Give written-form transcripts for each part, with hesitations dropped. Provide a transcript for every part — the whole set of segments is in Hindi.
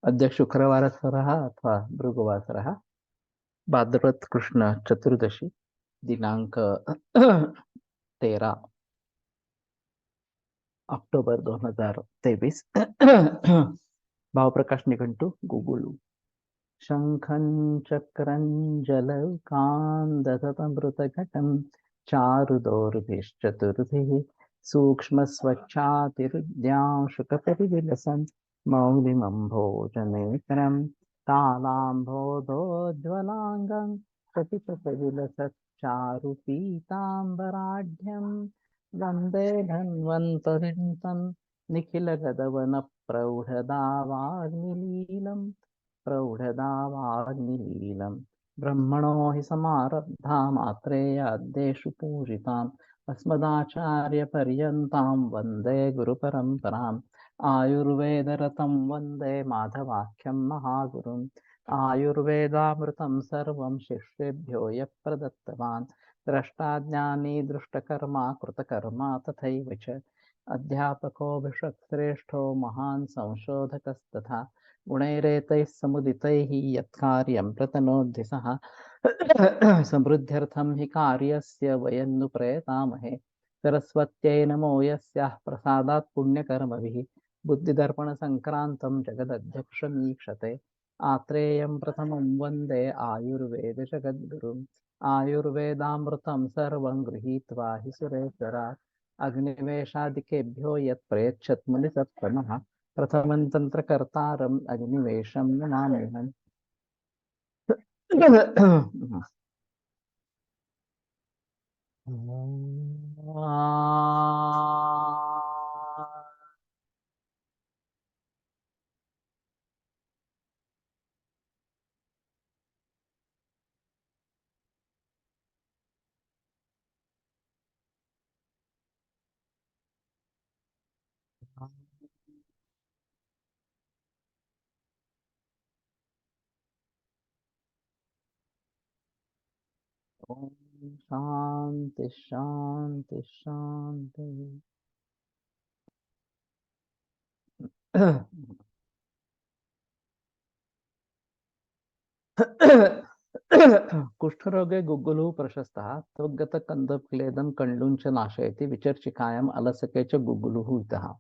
अद्य शुक्रवासरः अथवा भृगुवासरः भाद्रपद कृष्ण चतुर्दशी दिनांक 13 अक्टोबर 2023 भावप्रकाश निघंटू गुगुलू शंखं चक्रं जलौकां चारुदोर्भिश्चतुर्भिः सूक्ष्मस्वच्छातिरुद्यांशुकपरिविलसन् मौलिमम्भोजनेत्रं कालाम्भोदोज्ज्वलाङ्गं कपितविलसत् चारुपीताम्बराढ्यं वन्दे धन्वन्तरिं निखिलगदवनप्रौढदावाग्निलीलम् प्रौढदावाग्निलीलम् ब्रह्मणो हि समारब्धा मात्रेयाद्देषु पूजिताम् अस्मदाचार्यपर्यन्तां वन्दे गुरुपरम्पराम् आयुर्वेदरतं वन्दे माधवाख्यं महागुरुम् आयुर्वेदामृतं सर्वं शिष्येभ्यो यः प्रदत्तवान् द्रष्टाज्ञानी दृष्टकर्मा कृतकर्मा तथैव च अध्यापको भिषक्श्रेष्ठो महान् संशोधकस्तथा गुणैरेतैः समुदितैः यत्कार्यं प्रतनोद्धि सः समृद्ध्यर्थं हि कार्यस्य वयं नु प्रयतामहे सरस्वत्यै नमो यस्याः प्रसादात् पुण्यकर्मभिः बुद्धिदर्पणसङ्क्रान्तं जगदध्यक्षमीक्षते आत्रेयं प्रथमं वन्दे आयुर्वेदजगद्गुरुम् आयुर्वेदामृतं सर्वं गृहीत्वा हि सुरेश्वरात् अग्निवेशादिकेभ्यो यत् प्रयच्छत् मुनिसत्तमः प्रथमं तन्त्रकर्तारम् अग्निवेशं नमाम्यहम् ओम शांति शांति शांति। कुष्ठरोगे गुग्गुलुः प्रशस्तः त्वग्गतकन्दक्लेदं कंडूं च नाशयति विचर्चिकायाम् अलसके च गुग्गुलुः इतः।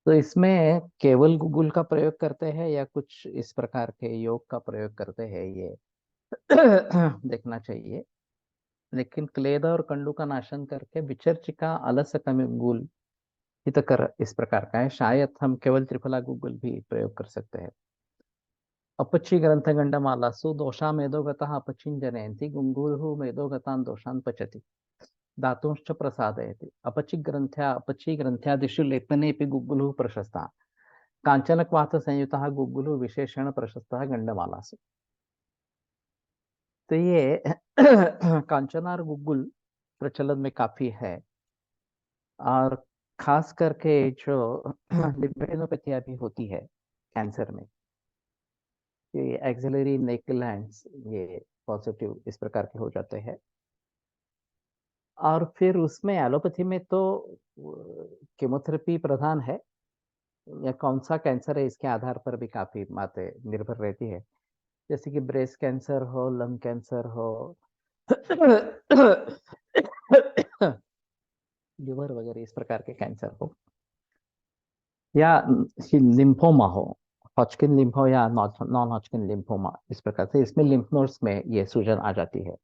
तो इसमें केवल गुग्गुल का प्रयोग करते हैं या कुछ इस प्रकार के योग का प्रयोग करते हैं, ये देखना चाहिए। लेकिन क्लेद और कंडू का नाशन करके विचर्चिका अलसकमिगुल हितकर इस प्रकार का है। शायद हम केवल त्रिफला गुग्गुल भी प्रयोग कर सकते हैं। अपची ग्रंथगंडमालासु दोषा मेदोगतः अपचिं जनयन्ति गुंगुरुः मेदोगतान् दोषान् पचति धातुंश्च प्रसादयति। अपची ग्रंथ्यादिषु लेपनेऽपि गुग्गुलुः प्रशस्तः कांचनक्वाथ संयुतः गुग्गुलुः विशेषण प्रशस्तः गंडमालासु। तो ये कांचना और गुग्गुल प्रचलन में काफी है, और खास करके जो लिम्फेडिनोपैथी भी होती है कैंसर में, ये एक्सिलरी नेक ग्लैंड्स ये पॉजिटिव इस प्रकार के हो जाते हैं। और फिर उसमें एलोपैथी में तो केमोथेरेपी प्रधान है, या कौन सा कैंसर है इसके आधार पर भी काफी बातें निर्भर रहती है। जैसे कि ब्रेस्ट कैंसर हो, लंग कैंसर हो, लिवर वगैरह इस प्रकार के कैंसर हो, या लिम्फोमा हो, हॉजकिन लिम्फो या नॉन हॉजकिन लिम्फोमा, इस प्रकार से इसमें लिम्फ नोड्स में ये सूजन आ जाती है।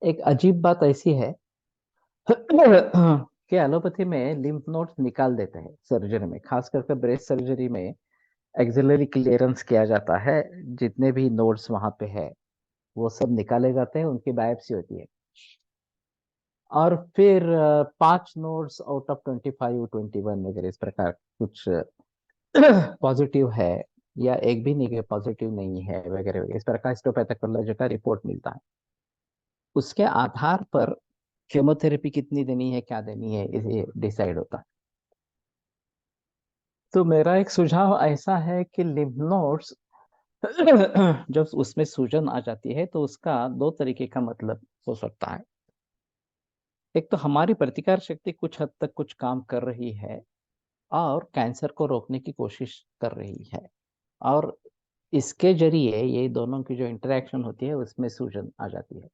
एक अजीब बात ऐसी है कि एलोपैथी में लिम्फ नोड्स निकाल देते हैं सर्जरी में, खास करके ब्रेस्ट सर्जरी में एक्सिलरी क्लियरेंस किया जाता है। जितने भी नोड्स वहां पे है वो सब निकाले जाते हैं, उनकी बायोप्सी होती है। और फिर 5 नोड्स आउट ऑफ 25 21 वगैरह इस प्रकार कुछ पॉजिटिव है, या एक भी नहीं पॉजिटिव नहीं है वगैरह वगैरह, इस प्रकार का हिस्टोपैथोलॉजी का रिपोर्ट मिलता है। उसके आधार पर केमोथेरेपी कितनी देनी है, क्या देनी है, ये डिसाइड होता है। तो मेरा एक सुझाव ऐसा है कि लिम्फ नोड्स जब उसमें सूजन आ जाती है तो उसका दो तरीके का मतलब हो सकता है। एक तो हमारी प्रतिकार शक्ति कुछ हद तक कुछ काम कर रही है, और कैंसर को रोकने की कोशिश कर रही है। और इसके जरिए ये दोनों की जो इंटरेक्शन होती है उसमें सूजन आ जाती है।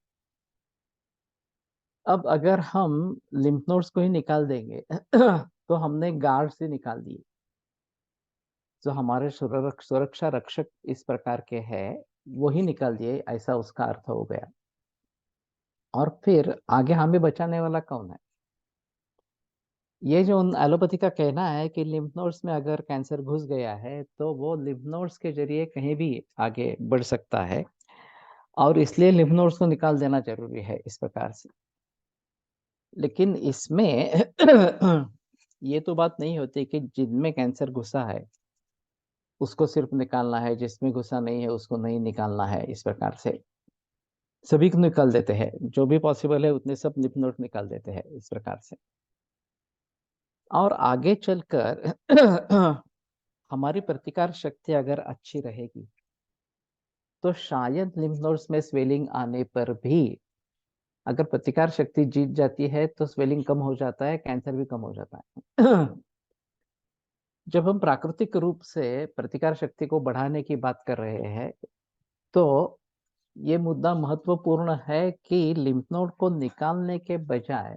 अब अगर हम लिम्फ नोड्स को ही निकाल देंगे तो हमने गार्ड से निकाल दिए, जो हमारे सुरक्षा रक्षक इस प्रकार के हैं वो ही निकाल दिए, ऐसा उसका अर्थ हो गया। और फिर आगे हमें बचाने वाला कौन है? ये जो उन एलोपैथी का कहना है कि लिम्फ नोड्स में अगर कैंसर घुस गया है तो वो लिम्फ नोड्स के जरिए कहीं भी आगे बढ़ सकता है, और इसलिए लिम्फ नोड्स को निकाल देना जरूरी है इस प्रकार से। लेकिन इसमें ये तो बात नहीं होती कि जिनमें कैंसर घुसा है उसको सिर्फ निकालना है, जिसमें घुसा नहीं है उसको नहीं निकालना है। इस प्रकार से सभी को निकाल देते हैं, जो भी पॉसिबल है उतने सब लिम्फ नोड निकाल देते हैं इस प्रकार से। और आगे चलकर हमारी प्रतिकार शक्ति अगर अच्छी रहेगी तो शायद लिम्फ नोड्स में स्वेलिंग आने पर भी, अगर प्रतिकार शक्ति जीत जाती है तो स्वेलिंग कम हो जाता है, कैंसर भी कम हो जाता है। जब हम प्राकृतिक रूप से प्रतिकार शक्ति को बढ़ाने की बात कर रहे हैं तो ये मुद्दा महत्वपूर्ण है कि लिम्फ नोड को निकालने के बजाय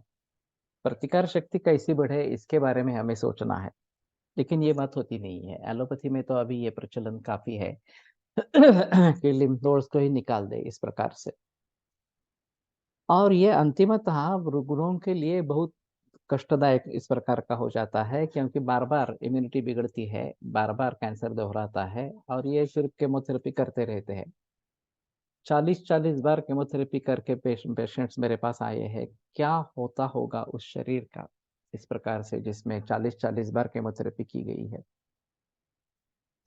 प्रतिकार शक्ति कैसी बढ़े इसके बारे में हमें सोचना है। लेकिन ये बात होती नहीं है एलोपैथी में, तो अभी ये प्रचलन काफी है कि लिम्फ नोड्स को ही निकाल दे इस प्रकार से। और ये अंतिमतः रुग्णों के लिए बहुत कष्टदायक इस प्रकार का हो जाता है, क्योंकि बार बार इम्यूनिटी बिगड़ती है, बार बार कैंसर दोहराता है, और ये सिर्फ केमोथेरेपी करते रहते हैं। 40-40 बार केमोथेरेपी करके पेशेंट्स मेरे पास आए हैं। क्या होता होगा उस शरीर का इस प्रकार से जिसमें 40-40 बार केमोथेरेपी की गई है?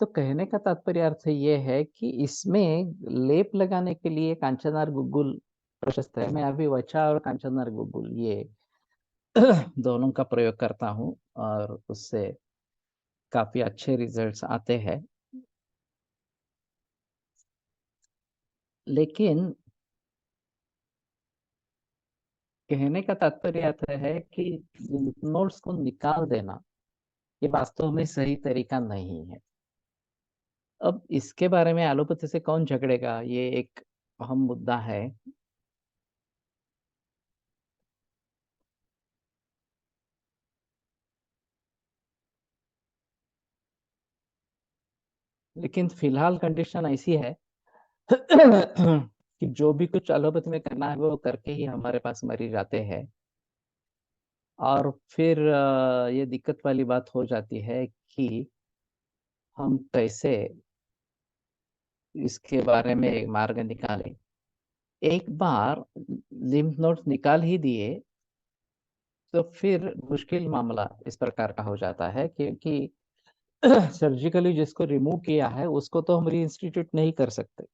तो कहने का तात्पर्य अर्थ ये है कि इसमें लेप लगाने के लिए कांचनार गुग्गुल प्रशस्त है। मैं अभी वचा और कांचनार गुग्गुल ये दोनों का प्रयोग करता हूँ और उससे काफी अच्छे रिजल्ट्स आते हैं। लेकिन कहने का तात्पर्य आता है कि नोट्स को निकाल देना ये वास्तव में सही तरीका नहीं है। अब इसके बारे में एलोपैथी से कौन झगड़ेगा, ये एक अहम मुद्दा है। लेकिन फिलहाल कंडीशन ऐसी है कि जो भी कुछ एलोपैथी में करना है वो करके ही हमारे पास मरीज आते हैं। और फिर ये दिक्कत वाली बात हो जाती है कि हम कैसे इसके बारे में एक मार्ग निकालें। एक बार लिम्फ नोड्स निकाल ही दिए तो फिर मुश्किल मामला इस प्रकार का हो जाता है, क्योंकि सर्जिकली जिसको रिमूव किया है उसको तो हम रीइंस्टीट्यूट नहीं कर सकते।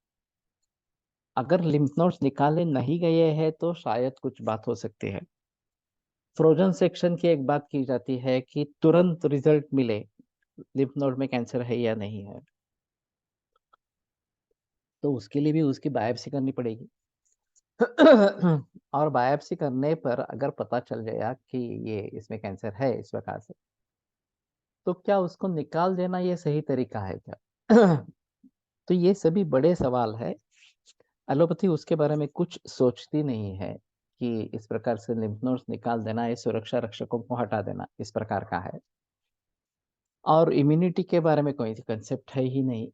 अगर लिम्फ नोड्स निकाले नहीं गए हैं तो शायद कुछ बात हो सकती है। फ्रोजन सेक्शन की एक बात की जाती है कि तुरंत रिजल्ट मिले लिम्फ नोड में कैंसर है या नहीं है, तो उसके लिए भी उसकी बायोप्सी करनी पड़ेगी। और बायोप्सी करने पर अगर पता चल गया कि ये इसमें कैंसर है इस प्रकार से, तो क्या उसको निकाल देना ये सही तरीका है क्या? तो ये सभी बड़े सवाल है। एलोपैथी उसके बारे में कुछ सोचती नहीं है कि इस प्रकार से लिम्फ नोड्स निकाल देना, ये सुरक्षा रक्षकों को हटा देना इस प्रकार का है। और इम्यूनिटी के बारे में कोई कंसेप्ट है ही नहीं।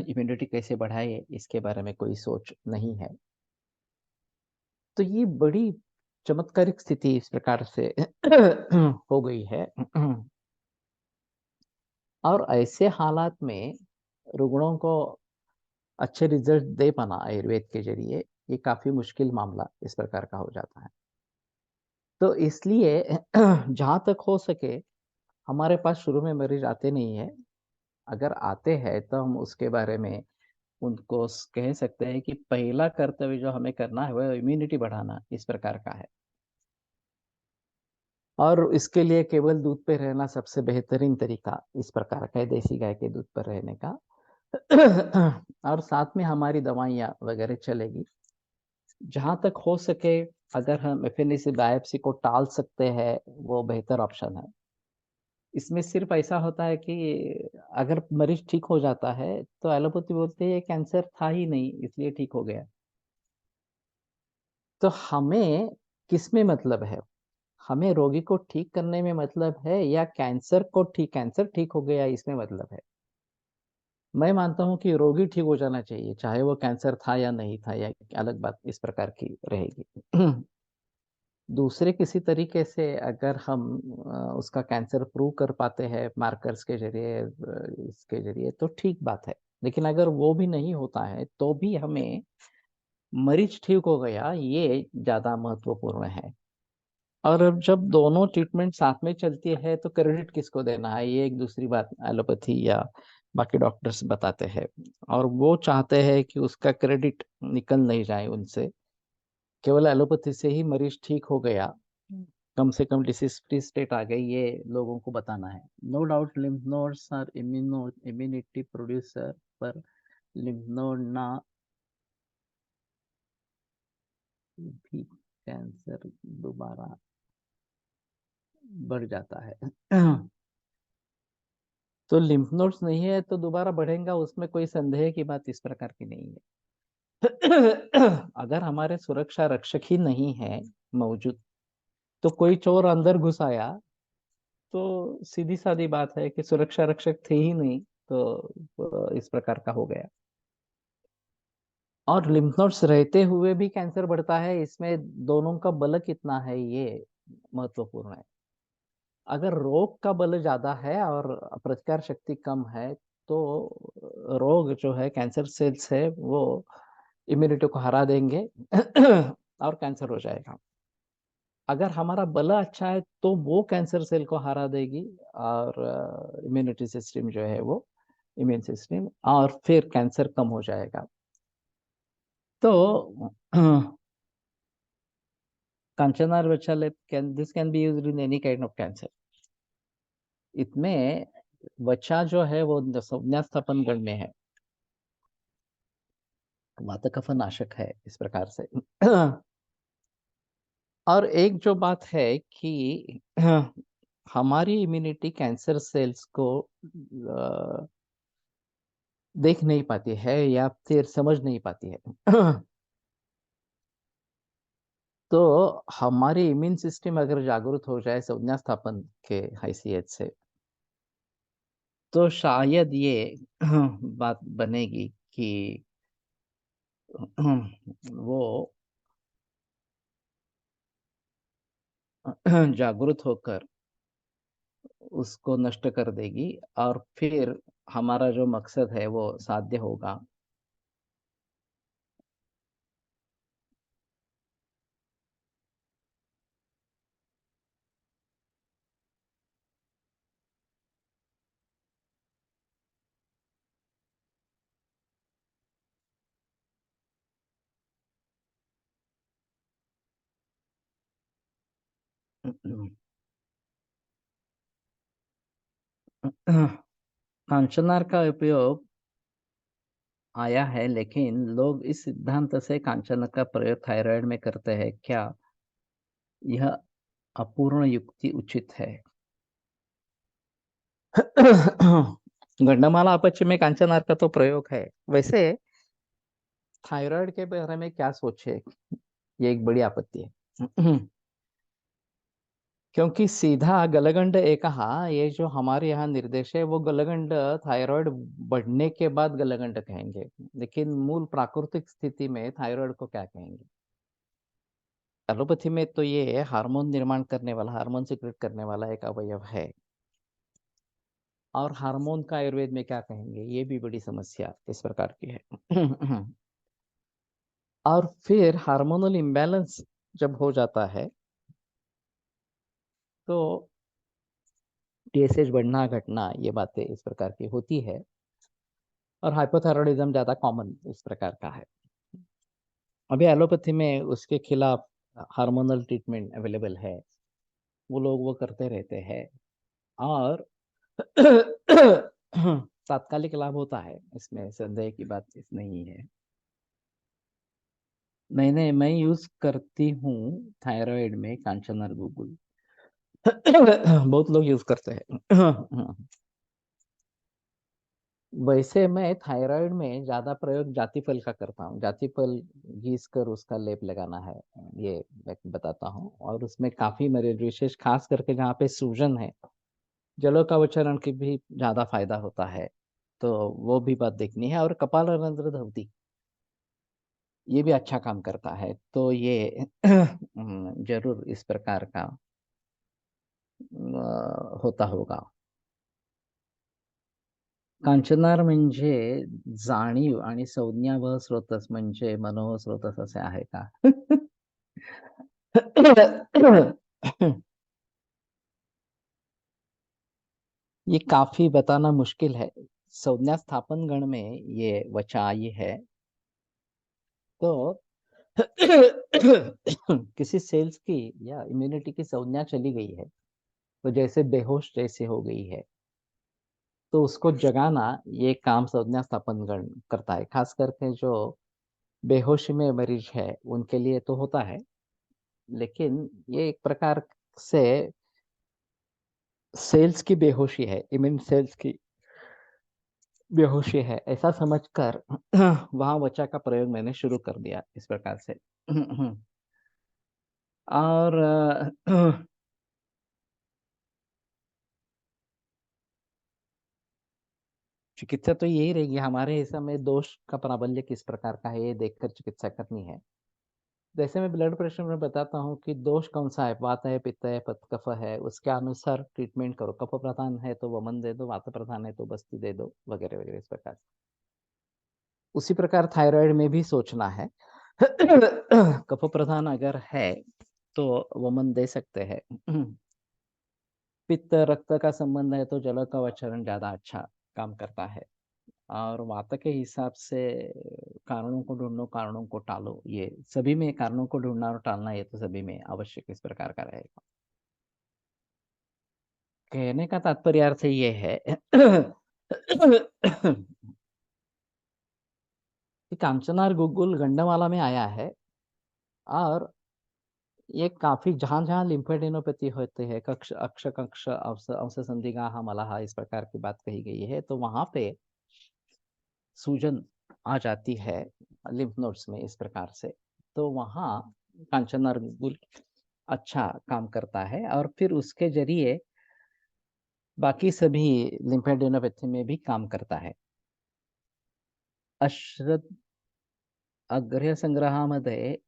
इम्यूनिटी कैसे बढ़ाए इसके बारे में कोई सोच नहीं है। तो ये बड़ी चमत्कारिक स्थिति इस प्रकार से हो गई है। और ऐसे हालात में रुग्णों को अच्छे रिजल्ट दे पाना आयुर्वेद के जरिए ये काफी मुश्किल मामला इस प्रकार का हो जाता है। तो इसलिए जहां तक हो सके हमारे पास शुरू में मरीज आते नहीं है। अगर आते हैं तो हम उसके बारे में उनको कह सकते हैं कि पहला कर्तव्य जो हमें करना है वह इम्यूनिटी बढ़ाना इस प्रकार का है। और इसके लिए केवल दूध पे रहना सबसे बेहतरीन तरीका इस प्रकार का है, देसी गाय के दूध पर रहने का। और साथ में हमारी दवाइयाँ वगैरह चलेगी। जहां तक हो सके अगर हम एफएनएसी बायोप्सी को टाल सकते हैं वो बेहतर ऑप्शन है। इसमें सिर्फ ऐसा होता है कि अगर मरीज ठीक हो जाता है तो एलोपैथी बोलते हैं ये कैंसर था ही नहीं इसलिए ठीक हो गया। तो हमें किसमें मतलब है? हमें रोगी को ठीक करने में मतलब है या कैंसर ठीक हो गया इसमें मतलब है? मैं मानता हूं कि रोगी ठीक हो जाना चाहिए, चाहे वो कैंसर था या नहीं था, या अलग बात इस प्रकार की रहेगी। दूसरे किसी तरीके से अगर हम उसका कैंसर प्रूव कर पाते हैं मार्कर्स के जरिए, इसके जरिए, तो ठीक बात है। लेकिन अगर वो भी नहीं होता है तो भी हमें मरीज ठीक हो गया ये ज्यादा महत्वपूर्ण है। और अब जब दोनों ट्रीटमेंट साथ में चलती है तो क्रेडिट किसको देना है, ये एक दूसरी बात एलोपैथी या बाकी डॉक्टर्स बताते हैं। और वो चाहते हैं कि उसका क्रेडिट निकल नहीं जाए उनसे। केवल एलोपैथी से ही मरीज ठीक हो गया, कम से कम डिसीज फ्री स्टेट आ गई, ये लोगों को बताना है। No doubt lymph nodes are immunity producer, पर लिम्फ नोड ना भी कैंसर दोबारा बढ़ जाता है। तो लिम्फ नोड्स नहीं है तो दोबारा बढ़ेगा, उसमें कोई संदेह की बात इस प्रकार की नहीं है। अगर हमारे सुरक्षा रक्षक ही नहीं है मौजूद, तो कोई चोर अंदर घुस आया तो सीधी सादी बात है कि सुरक्षा रक्षक थे ही नहीं, तो इस प्रकार का हो गया। और लिम्फ नोड्स रहते हुए भी कैंसर बढ़ता है, इसमें दोनों का बल कितना है ये महत्वपूर्ण है। अगर रोग का बल ज्यादा है और प्रतिकार शक्ति कम है तो रोग जो है, कैंसर सेल्स है, वो इम्यूनिटी को हरा देंगे और कैंसर हो जाएगा। अगर हमारा बल अच्छा है तो वो कैंसर सेल को हरा देगी और इम्यूनिटी सिस्टम जो है वो, इम्यून सिस्टम, और फिर कैंसर कम हो जाएगा। तो कांचनार बच्चा लेप can this can be used in any kind of cancer. इसमें वचा जो है वो संज्ञा स्थापन गण में है, वातकफ नाशक है इस प्रकार से। और एक जो बात है कि हमारी इम्यूनिटी कैंसर सेल्स को देख नहीं पाती है या फिर समझ नहीं पाती है। तो हमारी इम्यून सिस्टम अगर जागरूक हो जाए संज्ञा स्थापन के हैसियत से, तो शायद ये बात बनेगी कि वो जागरूक होकर उसको नष्ट कर देगी और फिर हमारा जो मकसद है वो साध्य होगा। कांचनार का उपयोग आया है, लेकिन लोग इस सिद्धांत से कांचन का प्रयोग थायराइड में करते हैं क्या, यह अपूर्ण युक्ति उचित है? गंडमाला अपच में कांचनार का तो प्रयोग है। वैसे थायराइड के बारे में क्या सोचे, ये एक बड़ी आपत्ति है। क्योंकि सीधा गलगंड एक कहा, ये जो हमारे यहाँ निर्देश है वो गलगंड थायराइड बढ़ने के बाद गलगंड कहेंगे, लेकिन मूल प्राकृतिक स्थिति में थायराइड को क्या कहेंगे? एलोपैथी में तो ये हार्मोन निर्माण करने वाला, हार्मोन सिक्रेट करने वाला एक अवयव है। और हार्मोन का आयुर्वेद में क्या कहेंगे, ये भी बड़ी समस्या इस प्रकार की है। और फिर हार्मोनल इम्बैलेंस जब हो जाता है तो टीएसएच बढ़ना घटना, ये बातें इस प्रकार की होती है। और हाइपोथायरॉयडिज्म ज्यादा कॉमन इस प्रकार का है। अभी एलोपैथी में उसके खिलाफ हार्मोनल ट्रीटमेंट अवेलेबल है, वो लोग वो करते रहते हैं। और तात्कालिक लाभ होता है, इसमें संदेह की बात इस नहीं है। मैं यूज करती हूँ थायराइड में कांचनार गूगल। बहुत लोग यूज करते हैं। वैसे मैं थायराइड में ज्यादा प्रयोग जाति फल का करता हूँ। जाति फल घिस कर उसका लेप लगाना है, ये मैं बताता हूँ। और उसमें काफी मरीज, विशेष खास करके जहाँ पे सूजन है, जलोकावचरण की भी ज्यादा फायदा होता है। तो वो भी बात देखनी है। और कपालरंध्र धवती, ये भी अच्छा काम करता है। तो ये जरूर इस प्रकार का होता होगा। कांचनार म्हणजे जाणीव आणि संज्ञा व स्रोतस म्हणजे मनोह स्रोतस असे आहे का? ये काफी बताना मुश्किल है। संज्ञा स्थापन गण में ये वचा आई है। तो किसी सेल्स की या इम्यूनिटी की संज्ञा चली गई है, तो जैसे बेहोश जैसे हो गई है, तो उसको जगाना ये काम संज्ञा स्थापन गण करता है। खास करके जो बेहोशी में मरीज है उनके लिए तो होता है, लेकिन ये एक प्रकार से सेल्स की बेहोशी है, इम्यून सेल्स की बेहोशी है, ऐसा समझकर वहां वचा का प्रयोग मैंने शुरू कर दिया इस प्रकार से। और चिकित्सा तो यही रहेगी हमारे हिसाब में। दोष का प्राबल्य किस प्रकार का है ये देखकर चिकित्सा करनी है। जैसे मैं ब्लड प्रेशर में बताता हूँ कि दोष कौन सा है, वात है, पित्त है, कफ है, उसके अनुसार ट्रीटमेंट करो। कफ प्रधान है तो वमन दे दो, वात प्रधान है तो बस्ती दे दो, वगैरह वगैरह इस प्रकार। उसी प्रकार थायराइड में भी सोचना है। कफ प्रधान अगर है तो वमन दे सकते हैं। पित्त रक्त का संबंध है तो जल का उच्चारण ज्यादा अच्छा काम करता है। और वात के हिसाब से कारणों को ढूंढो, कारणों को टालो, ये सभी में कारणों को ढूंढना और टालना ये तो सभी में आवश्यक इस प्रकार का रहेगा। कहने का तात्पर्य अर्थ ये है कि कांचनार गुगुल गंडमाला में आया है। और ये काफी जहां जहां लिम्फेडेनोपैथी होते हैं, कक्ष अक्ष कक्ष अवस संधिगा मलाहा, इस प्रकार की बात कही गई है, तो वहां पे सूजन आ जाती है लिम्फ नोड्स में इस प्रकार से। तो वहाँ कांचनार गुगुल अच्छा काम करता है। और फिर उसके जरिए बाकी सभी लिम्फेडेनोपैथी में भी काम करता है। अश्रद्ध अग्र्य संग्रहामध्ये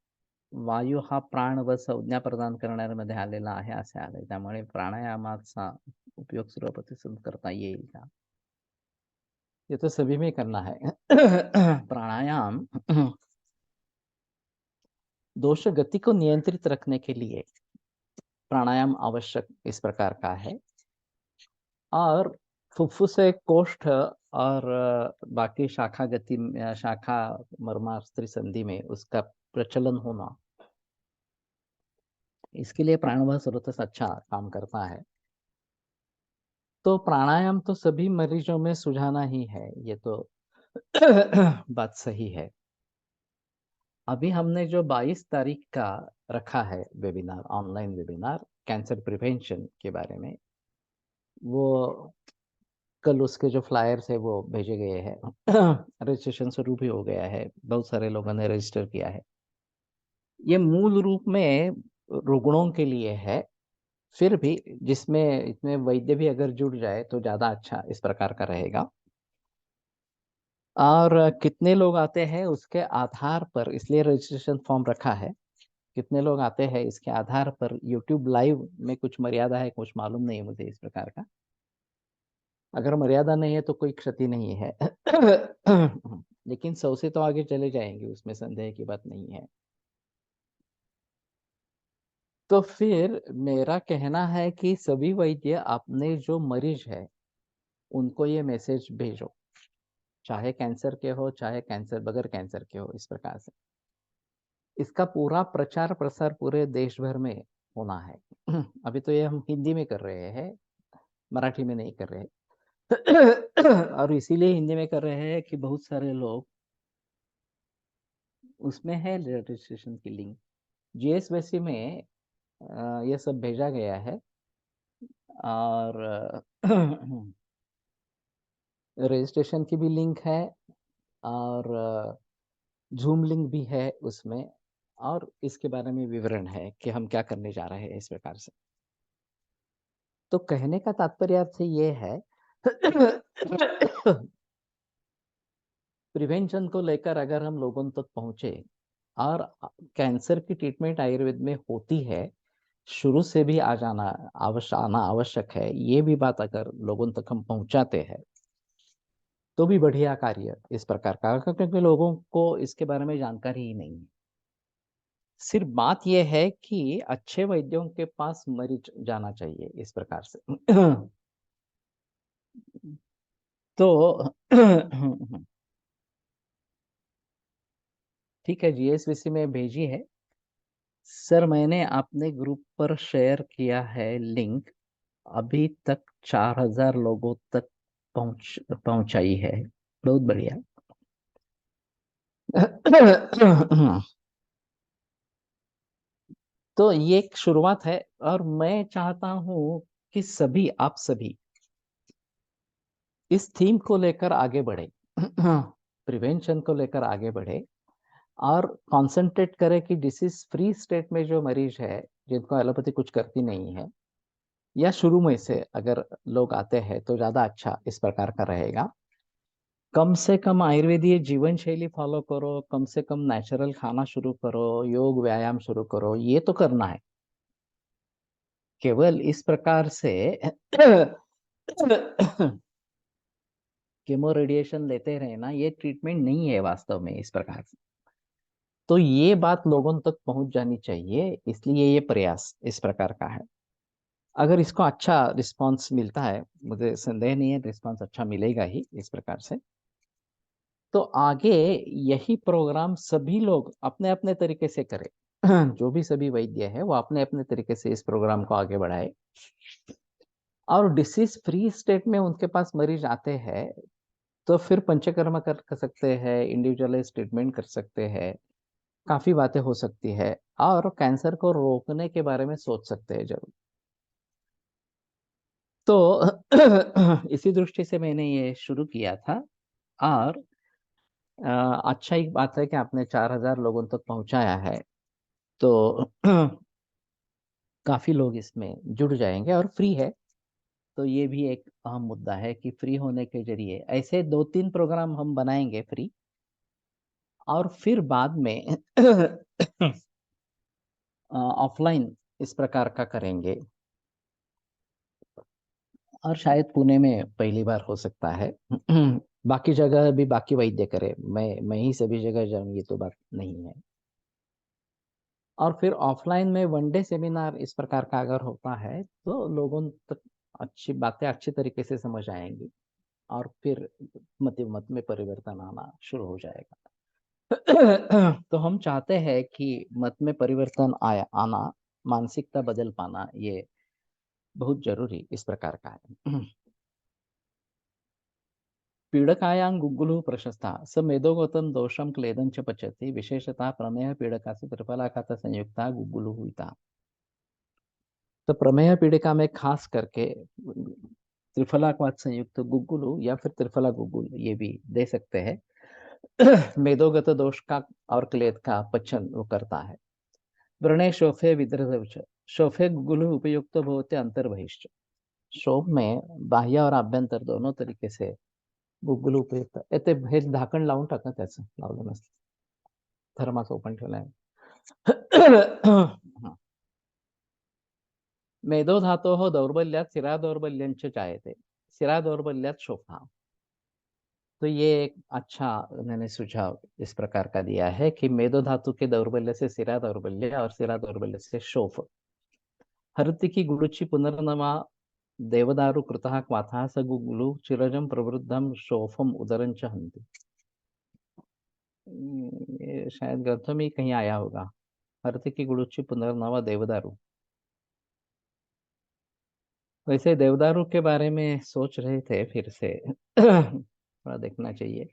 वायू हा प्राण व संज्ञा प्रदान करण्यामध्ये आलेला आहे असे आले, त्यामुळे प्राणायामाचा उपयोग सर्वप्रथम करता येईल का? ये तो सभी में करना है। प्राणायाम दोष गति को नियंत्रित रखने के लिए प्राणायाम आवश्यक इस प्रकार का है। और फुफ्फुसे कोष्ठ और बाकी शाखा गति शाखा मर्मास्त्री संधि में उसका प्रचलन होना, इसके लिए प्राणवायु स्रोत अच्छा काम करता है। तो प्राणायाम तो सभी मरीजों में सुझाना ही है, ये तो बात सही है। अभी हमने जो 22 तारीख का रखा है webinar, online webinar cancer prevention के बारे में, वो कल उसके जो फ्लायर्स है वो भेजे गए हैं। रजिस्ट्रेशन शुरू भी हो गया है, बहुत सारे लोगों ने रजिस्टर किया है। ये मूल रूप में रुग्णों के लिए है, फिर भी जिसमें इसमें वैद्य भी अगर जुड़ जाए तो ज्यादा अच्छा इस प्रकार का रहेगा। और कितने लोग आते हैं उसके आधार पर इसलिए रजिस्ट्रेशन फॉर्म रखा है। कितने लोग आते हैं इसके आधार पर यूट्यूब लाइव में कुछ मर्यादा है, कुछ मालूम नहीं है मुझे इस प्रकार का। अगर मर्यादा नहीं है तो कोई क्षति नहीं है। लेकिन 100 से तो आगे चले जाएंगे, उसमें संदेह की बात नहीं है। तो फिर मेरा कहना है कि सभी वैद्य अपने जो मरीज है उनको ये मैसेज भेजो, चाहे कैंसर के हो चाहे कैंसर बगैर कैंसर के हो, इस प्रकार से इसका पूरा प्रचार प्रसार पूरे देश भर में होना है। अभी तो ये हम हिंदी में कर रहे हैं, मराठी में नहीं कर रहे। और इसीलिए हिंदी में कर रहे हैं कि बहुत सारे लोग, उसमें है रजिस्ट्रेशन की लिंक जीएसवैसी में, ये सब भेजा गया है। और रजिस्ट्रेशन की भी लिंक है, और जूम लिंक भी है उसमें, और इसके बारे में विवरण है कि हम क्या करने जा रहे हैं इस प्रकार से। तो कहने का तात्पर्य से ये है, प्रिवेंशन को लेकर अगर हम लोगों तक पहुंचे, और कैंसर की ट्रीटमेंट आयुर्वेद में होती है, शुरू से भी आ जाना आना आवश्यक है, ये भी बात अगर लोगों तक हम पहुंचाते हैं तो भी बढ़िया कार्य इस प्रकार का, क्योंकि लोगों को इसके बारे में जानकारी ही नहीं है। सिर्फ बात यह है कि अच्छे वैद्यों के पास मरीज जाना चाहिए इस प्रकार से। तो ठीक है, जीएसवीसी में भेजी है सर, मैंने अपने ग्रुप पर शेयर किया है लिंक। अभी तक 4000 लोगों तक पहुंचाई है। बहुत बढ़िया। तो ये एक शुरुआत है, और मैं चाहता हूं कि सभी, आप सभी इस थीम को लेकर आगे बढ़े, प्रिवेंशन को लेकर आगे बढ़े, और कंसंट्रेट करें कि डिसीज फ्री स्टेट में जो मरीज है, जिनको एलोपैथी कुछ करती नहीं है, या शुरू में से अगर लोग आते हैं तो ज्यादा अच्छा इस प्रकार का रहेगा। कम से कम आयुर्वेदीय जीवन शैली फॉलो करो, कम से कम नेचुरल खाना शुरू करो, योग व्यायाम शुरू करो, ये तो करना है। केवल इस प्रकार से केमो रेडिएशन लेते रहना ये ट्रीटमेंट नहीं है वास्तव में इस प्रकार से। तो ये बात लोगों तक पहुंच जानी चाहिए, इसलिए ये प्रयास इस प्रकार का है। अगर इसको अच्छा रिस्पांस मिलता है, मुझे संदेह नहीं है रिस्पांस अच्छा मिलेगा ही इस प्रकार से, तो आगे यही प्रोग्राम सभी लोग अपने अपने तरीके से करें। जो भी सभी वैद्य है वो अपने अपने तरीके से इस प्रोग्राम को आगे बढ़ाए, और डिसीज फ्री स्टेट में उनके पास मरीज आते हैं तो फिर पंचकर्मा कर सकते हैं, इंडिविजुअलाइज ट्रीटमेंट कर सकते हैं, काफी बातें हो सकती है, और कैंसर को रोकने के बारे में सोच सकते हैं जरूर। तो इसी दृष्टि से मैंने ये शुरू किया था, और अच्छा एक बात है कि आपने 4000 लोगों तक पहुंचाया है, तो काफी लोग इसमें जुड़ जाएंगे, और फ्री है। तो ये भी एक अहम मुद्दा है कि फ्री होने के जरिए ऐसे 2-3 प्रोग्राम हम बनाएंगे फ्री, और फिर बाद में ऑफलाइन इस प्रकार का करेंगे, और शायद पुणे में पहली बार हो सकता है। बाकी जगह भी बाकी वैद्य करे, मैं ही सभी जगह जाऊं ये तो बात नहीं है। और फिर ऑफलाइन में वनडे सेमिनार इस प्रकार का अगर होता है तो लोगों तक अच्छी बातें अच्छी तरीके से समझ आएंगी, और फिर मत में परिवर्तन आना शुरू हो जाएगा। तो हम चाहते हैं कि मत में परिवर्तन आना, मानसिकता बदल पाना, ये बहुत जरूरी इस प्रकार का है। पीड़कायां गुग्गुलु प्रशस्ता स मेदोगौतम दोषम क्लेदं च पचति विशेषतः प्रमेह पीड़का से त्रिफलाघात संयुक्ता गुग्गुलु हुईता। तो प्रमेह पीड़िका में खास करके त्रिफलाघात संयुक्त गुग्गुलु या फिर त्रिफला गुग्गुल ये भी दे सकते हैं। मेदोगत दोष का और क्लेद का पचन वो करता है। व्रणे शोफे विद्रधवच शोफे गुग्गुलु उपयुक्त भवते अंतर्बहिश्च। शोफ में बाह्य और आभ्यंतर दोनों तरीके से गुगल उपयुक्त ते हे झाकण लावून टाका, त्याचं लावलं नसतं, थर्मास ओपन ठेवलाय. मेधो धातो हो दौर्बल्यात सिरा दौर्बल्यांच जायते, सिरा दौर्बल्यात शोफा। तो ये एक अच्छा मैंने सुझाव इस प्रकार का दिया है कि मेदो धातु के दौर्बल्य से सिरा दौर्बल्य, और सिरा दौर्बल्य से शोफ। हरति की गुरुची पुनर्नमा देवदारु कृतः क्वाथः स गुगुलु चिरजम प्रवृद्धम शोफम उदरंच हंति। ये शायद ग्रंथों में ही कहीं आया होगा। हरति की गुरुची पुनर्नवा देवदारू। वैसे देवदारू के बारे में सोच रहे थे फिर से, थोड़ा देखना चाहिए।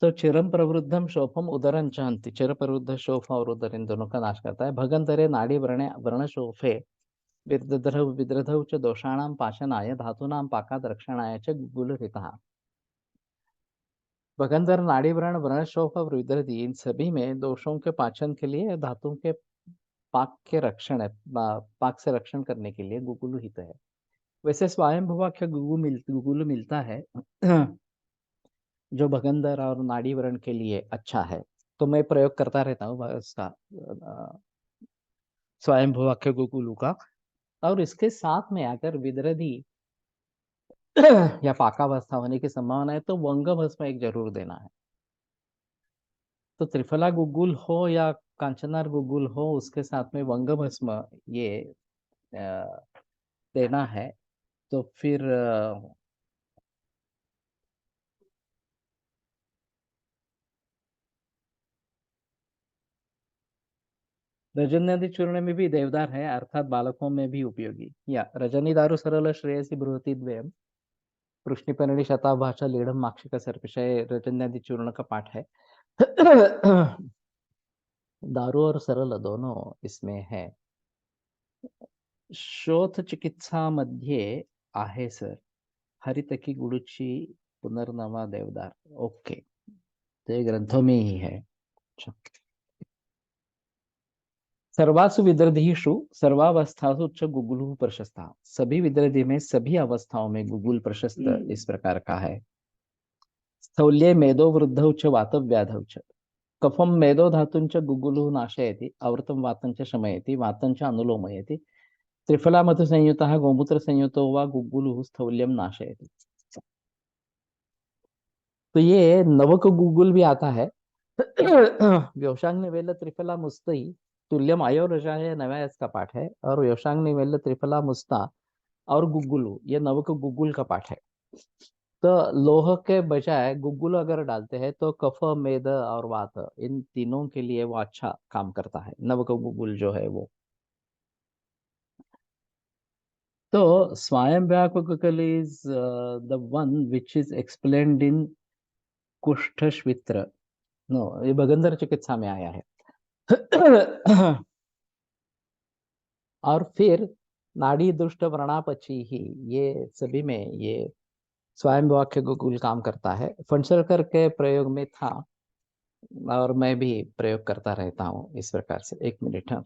तो चिरम प्रवृद्धम शोफम उदरं चाहती, चिर प्रवृद्ध शोफ और उदर इन दोनों का नाश करता है। भगंतरे नाड़ी व्रण व्रण शोफे विदधौ विदधौ च दोषाणां पाशनाय धातूनां पाकात् रक्षणाय च गुगुलहृतः। भगंदर, नाड़ी व्रण, व्रणशोफ और विदृधि, इन सभी में दोषों के पाचन के लिए, धातुओं के पाक के रक्षण है, पाक से रक्षण करने के लिए गुगुलु हित है। वैसे स्वयंभुवाख्य गुगुलु मिलता है जो भगंदर और नाड़ी व्रण के लिए अच्छा है। तो मैं प्रयोग करता रहता हूँ इसका, स्वयंभुवाख्य गुगुलु का। और इसके साथ में अगर विदृधि या पाकावस्था होने की संभावना है तो वंग भस्म एक जरूर देना है। तो त्रिफला गुगुल हो या कांचनार गुगुल हो, उसके साथ में वंग भस्म ये अ, देना है। तो फिर रजन्यादि चूर्ण में भी देवदार है, अर्थात बालकों में भी उपयोगी। या रजनी दारु सरल श्रेयसी बृहति द्वयम कृष्णिपरिणी शताभाषा लीढ़म माक्षिक सर्पिशय, रजन्यादि चूर्ण का पाठ है। दारू और सरल दोनों इसमें है। शोथ चिकित्सा मध्ये आहे सर, हरितकी गुड़ुची पुनर्नवा देवदार। ओके, तो ये ग्रंथों में ही है। अच्छा। सर्वासु विदर्धीषु सर्वावस्थासु च गुगुलु प्रशस्ता, सभी विदर्धी में सभी अवस्थाओं में गुगुल प्रशस्त इस प्रकार का है। स्थौल्ये मेदो वृद्धौ च वातव्याधौ च, कफम मेदो धातुं च गुगुलुः नाशयति, अवृतं वातं च शमयति, वातं च अनुलोमयति, त्रिफला मधु संयुतः गोमूत्र संयुतो वा गुगुलुः स्थौल्यम नाशयति। तो ये नवक गुगुल भी आता है। व्योशांग निवेल त्रिफला मुस्तई तुल्यम अयो रजाय, नया इसका पाठ है। और व्योशांग निवेल त्रिफला मुस्ता और गुगुलु, ये नवक गुगुल का पाठ है। तो लोह के बजाय गुगुल अगर डालते हैं तो कफ, मेद और वात, इन तीनों के लिए वो अच्छा काम करता है, नवक गुगुल जो है वो। तो स्वयंभ्याकुकल is the one which is explained in कुष्ठश्वित्र। नो, ये भगंदर चिकित्सा में आया है। और फिर नाड़ी दुष्ट व्रणापची ही, ये सभी में ये स्वयं वाक्य गुगुल काम करता है। फणसरकर के प्रयोग में था और मैं भी प्रयोग करता रहता हूँ इस प्रकार से। एक मिनट, हाँ।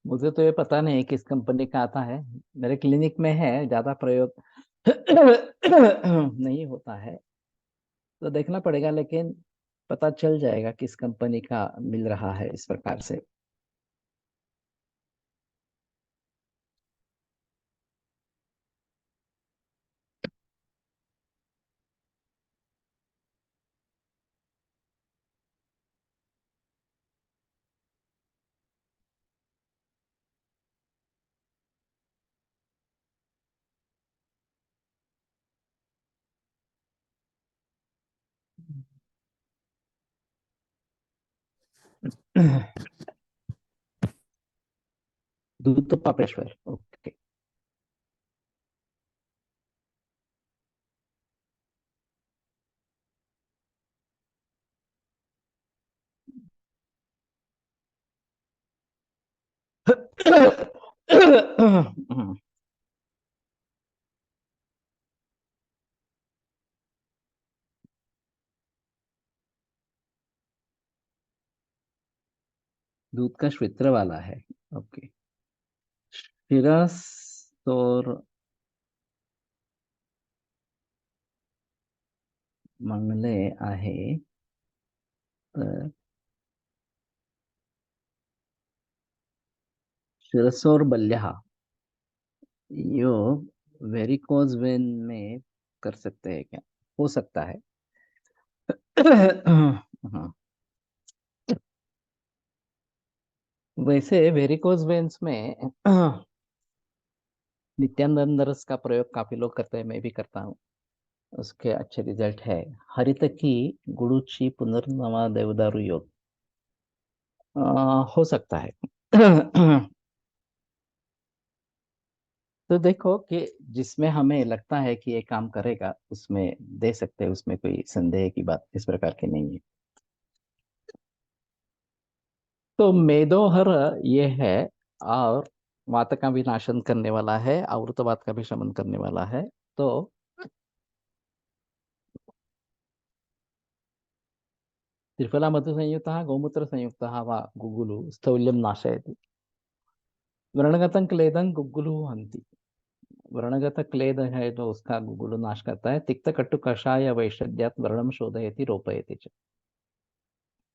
मुझे तो ये पता नहीं किस कंपनी का आता है। मेरे क्लिनिक में है, ज्यादा प्रयोग नहीं होता है, तो देखना पड़ेगा, लेकिन पता चल जाएगा किस कंपनी का मिल रहा है इस प्रकार से। दूध पापेश्वर, ओके। दूध का श्वेत्र वाला है, ओके। शिरस और मंगले आहे तर शिरसोर बल्ल्याहा योग वेरिकोज वेन में कर सकते हैं क्या? हो सकता है। हाँ। वैसे वेरिकोज वेन्स में नित्यानंद रस का प्रयोग काफी लोग करते हैं, मैं भी करता हूँ। उसके अच्छे रिजल्ट है। हरितकी गुड़ुची पुनर्नवा देवदारू योग हो सकता है। तो देखो कि जिसमें हमें लगता है कि ये काम करेगा उसमें दे सकते हैं, उसमें कोई संदेह की बात इस प्रकार की नहीं है। तो मेदोहर ये है, और वात का भी नाशन करने वाला है, आवृतवात का भी शमन करने वाला है। तो त्रिफला मधु संयुक्त गोमूत्र संयुक्त वा गुगुलु स्थौल्यम नाशयति। व्रणगतं क्लेदं गुगुलु हंति। व्रणगत क्लेद है जो उसका गुगुलु नाश करता है। तिक्त कट्टु कषाय वैषद्यात् व्रणम शोधयति रोपयति च।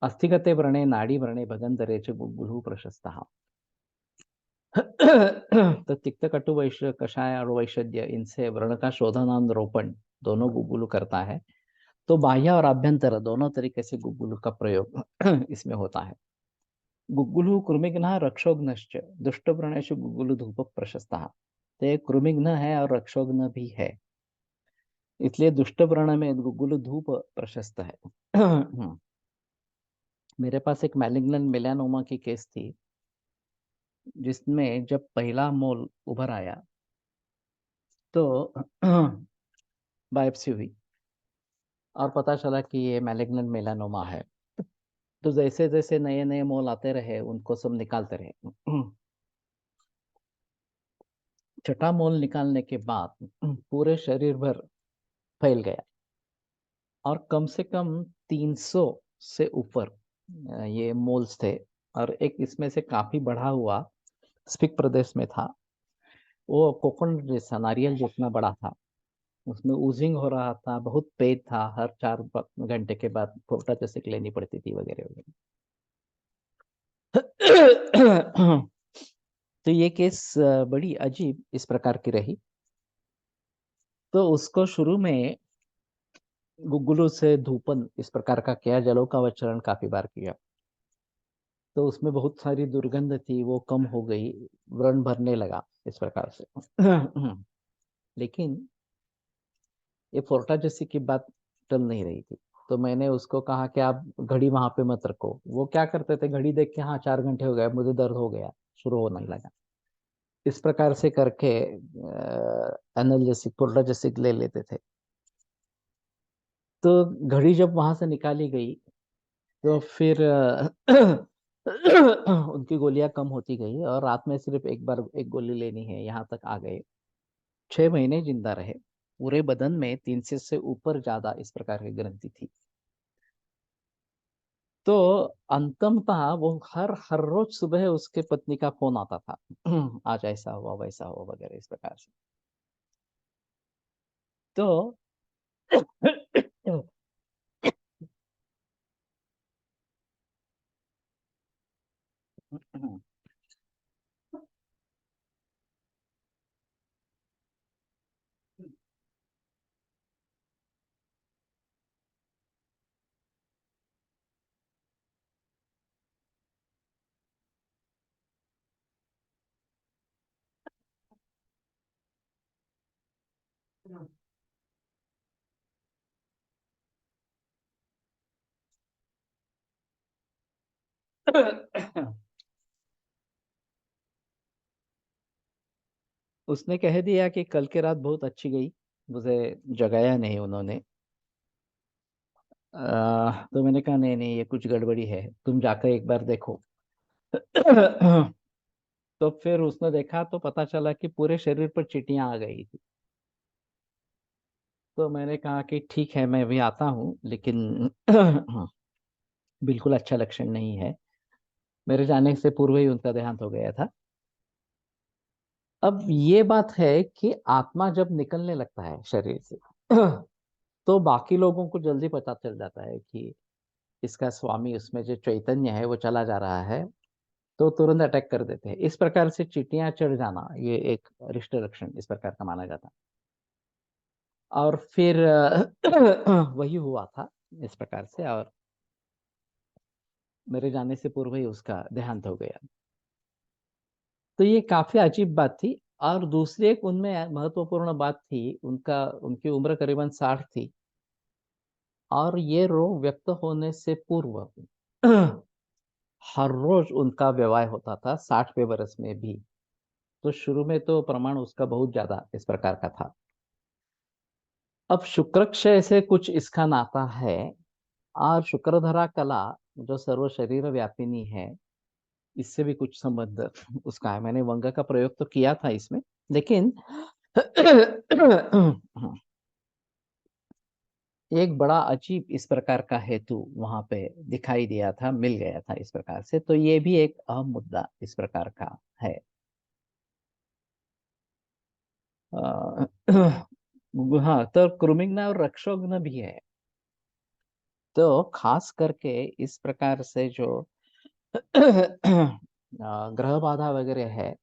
अस्थिगते व्रणे नाड़ी व्रणे भगंधरे च गुगुलु प्रशस्तः। तो तिक्त कटु वैश्य कषाय और वैषद्य, इनसे व्रण का शोधन और रोपण दोनों गुगुलु करता है। तो बाह्य और आभ्यंतर दोनों तरीके से गुगुलु का प्रयोग इसमें होता है। गुगुलु कृमिघ्न रक्षोघ्नश्च दुष्टव्रणेषु गुगुलु धूप प्रशस्तः। तो ये कृमिघ्न है और रक्षोघ्न भी है, इसलिए दुष्ट व्रण में गुगुलु धूप प्रशस्त है। मेरे पास एक मैलिग्नेंट मेलानोमा की केस थी, जिसमें जब पहला मोल उभर आया तो बायोप्सी हुई और पता चला कि ये मैलिग्नेंट मेलानोमा है। तो जैसे जैसे नए नए मोल आते रहे उनको सब निकालते रहे। छठा मोल निकालने के बाद पूरे शरीर भर फैल गया और कम से कम 300 से ऊपर ये मोल्स थे। और एक इसमें से काफी बढ़ा हुआ स्पिक प्रदेश में था। वो कोकोनट जैसा, नारियल जितना बड़ा था। उसमें ऊजिंग हो रहा था, बहुत पेट था, हर 4 घंटे के बाद फोर्टाजेसिक लेनी पड़ती थी वगैरह वगैरह। तो ये केस बड़ी अजीब इस प्रकार की रही। तो उसको शुरू में गुगुलू से धूपन इस प्रकार का किया, जलों का वचरण काफी बार किया। तो उसमें बहुत सारी दुर्गंध थी, वो कम हो गई, व्रण भरने लगा इस प्रकार से। लेकिन ये फोर्टाजेसी की बात टल नहीं रही थी। तो मैंने उसको कहा कि आप घड़ी वहां पे मत रखो। वो क्या करते थे, घड़ी देख के हाँ 4 घंटे हो गए, मुझे दर्द हो गया, शुरू होने लगा, इस प्रकार से करके एनाल्जेसिक फोर्टाजेसिक ले लेते थे। तो घड़ी जब वहां से निकाली गई तो फिर उनकी गोलियां कम होती गई और रात में सिर्फ एक बार एक गोली लेनी है, यहाँ तक आ गए। 6 महीने जिंदा रहे। पूरे बदन में 300 से ऊपर ज्यादा इस प्रकार की ग्रंथि थी। तो अंतमतः वो हर हर रोज सुबह उसके पत्नी का फोन आता था। आज ऐसा हुआ वैसा हुआ वगैरह इस प्रकार से। तो उसने कह दिया कि कल की रात बहुत अच्छी गई, मुझे जगाया नहीं उन्होंने। तो मैंने कहा नहीं नहीं, ये कुछ गड़बड़ी है, तुम जाकर एक बार देखो। तो फिर उसने देखा तो पता चला कि पूरे शरीर पर चींटियां आ गई थी। तो मैंने कहा कि ठीक है, मैं भी आता हूँ, लेकिन बिल्कुल अच्छा लक्षण नहीं है। मेरे जाने से पूर्व ही उनका देहांत हो गया था। अब ये बात है कि आत्मा जब निकलने लगता है शरीर से, तो बाकी लोगों को जल्दी पता चल जाता है कि इसका स्वामी, उसमें जो चैतन्य है वो चला जा रहा है, तो तुरंत अटैक कर देते हैं। इस प्रकार से चींटियां चढ़ जाना ये एक रिष्ट रक्षण इस प्रकार का माना जाता है। और फिर वही हुआ था इस प्रकार से, और मेरे जाने से पूर्व ही उसका देहांत हो गया। तो ये काफी अजीब बात थी। और दूसरी एक उनमें महत्वपूर्ण बात थी, उनकी उम्र करीबन 60 थी, और ये रोग व्यक्त होने से पूर्व हर रोज उनका व्यवहार होता था, 60वें बरस में भी। तो शुरू में तो प्रमाण उसका बहुत ज्यादा इस प्रकार का था। अब शुक्रक्षय से कुछ इसका नाता है, और शुक्रधरा कला जो सर्व शरीर व्यापिनी है, इससे भी कुछ संबंध उसका है। मैंने वंग का प्रयोग तो किया था इसमें, लेकिन एक बड़ा अजीब इस प्रकार का हेतु वहां पे दिखाई दिया था, मिल गया था इस प्रकार से। तो ये भी एक अहम मुद्दा इस प्रकार का है। अ, हाँ, तो कृमिघ्न और रक्षोघ्न भी है। तो खास करके इस प्रकार से जो ग्रह बाधा वगैरह है,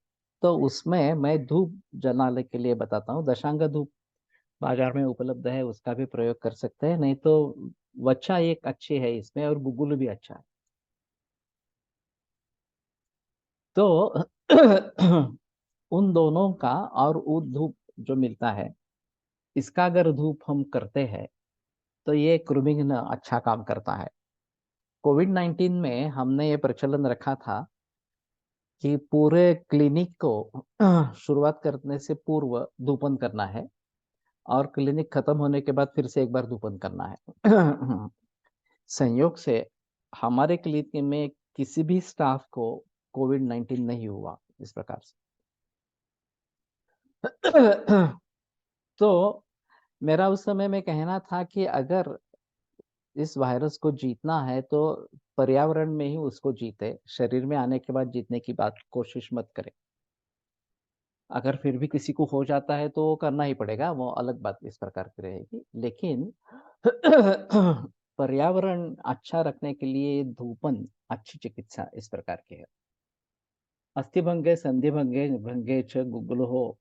तो उसमें मैं धूप जलाने के लिए बताता हूँ। दशांग धूप बाजार में उपलब्ध है, उसका भी प्रयोग कर सकते हैं। नहीं तो वच्छा एक अच्छी है इसमें, और गुगुल भी अच्छा है। तो उन दोनों का, और वो धूप जो मिलता है, इसका अगर धूप हम करते हैं तो ये कृमिघ्न अच्छा काम करता है। कोविड-19 में हमने ये प्रचलन रखा था कि पूरे क्लिनिक को शुरुआत करने से पूर्व धूपन करना है, और क्लिनिक खत्म होने के बाद फिर से एक बार धूपन करना है। संयोग से हमारे क्लिनिक में किसी भी स्टाफ को कोविड-19 नहीं हुआ इस प्रकार से। तो मेरा उस समय में कहना था कि अगर इस वायरस को जीतना है तो पर्यावरण में ही उसको जीते, शरीर में आने के बाद जीतने की बात कोशिश मत करें। अगर फिर भी किसी को हो जाता है तो वो करना ही पड़ेगा, वो अलग बात इस प्रकार की रहेगी। लेकिन पर्यावरण अच्छा रखने के लिए धूपन अच्छी चिकित्सा इस प्रकार की है। अस्थिभंगे संधिभंगे भंगे च गुगुलो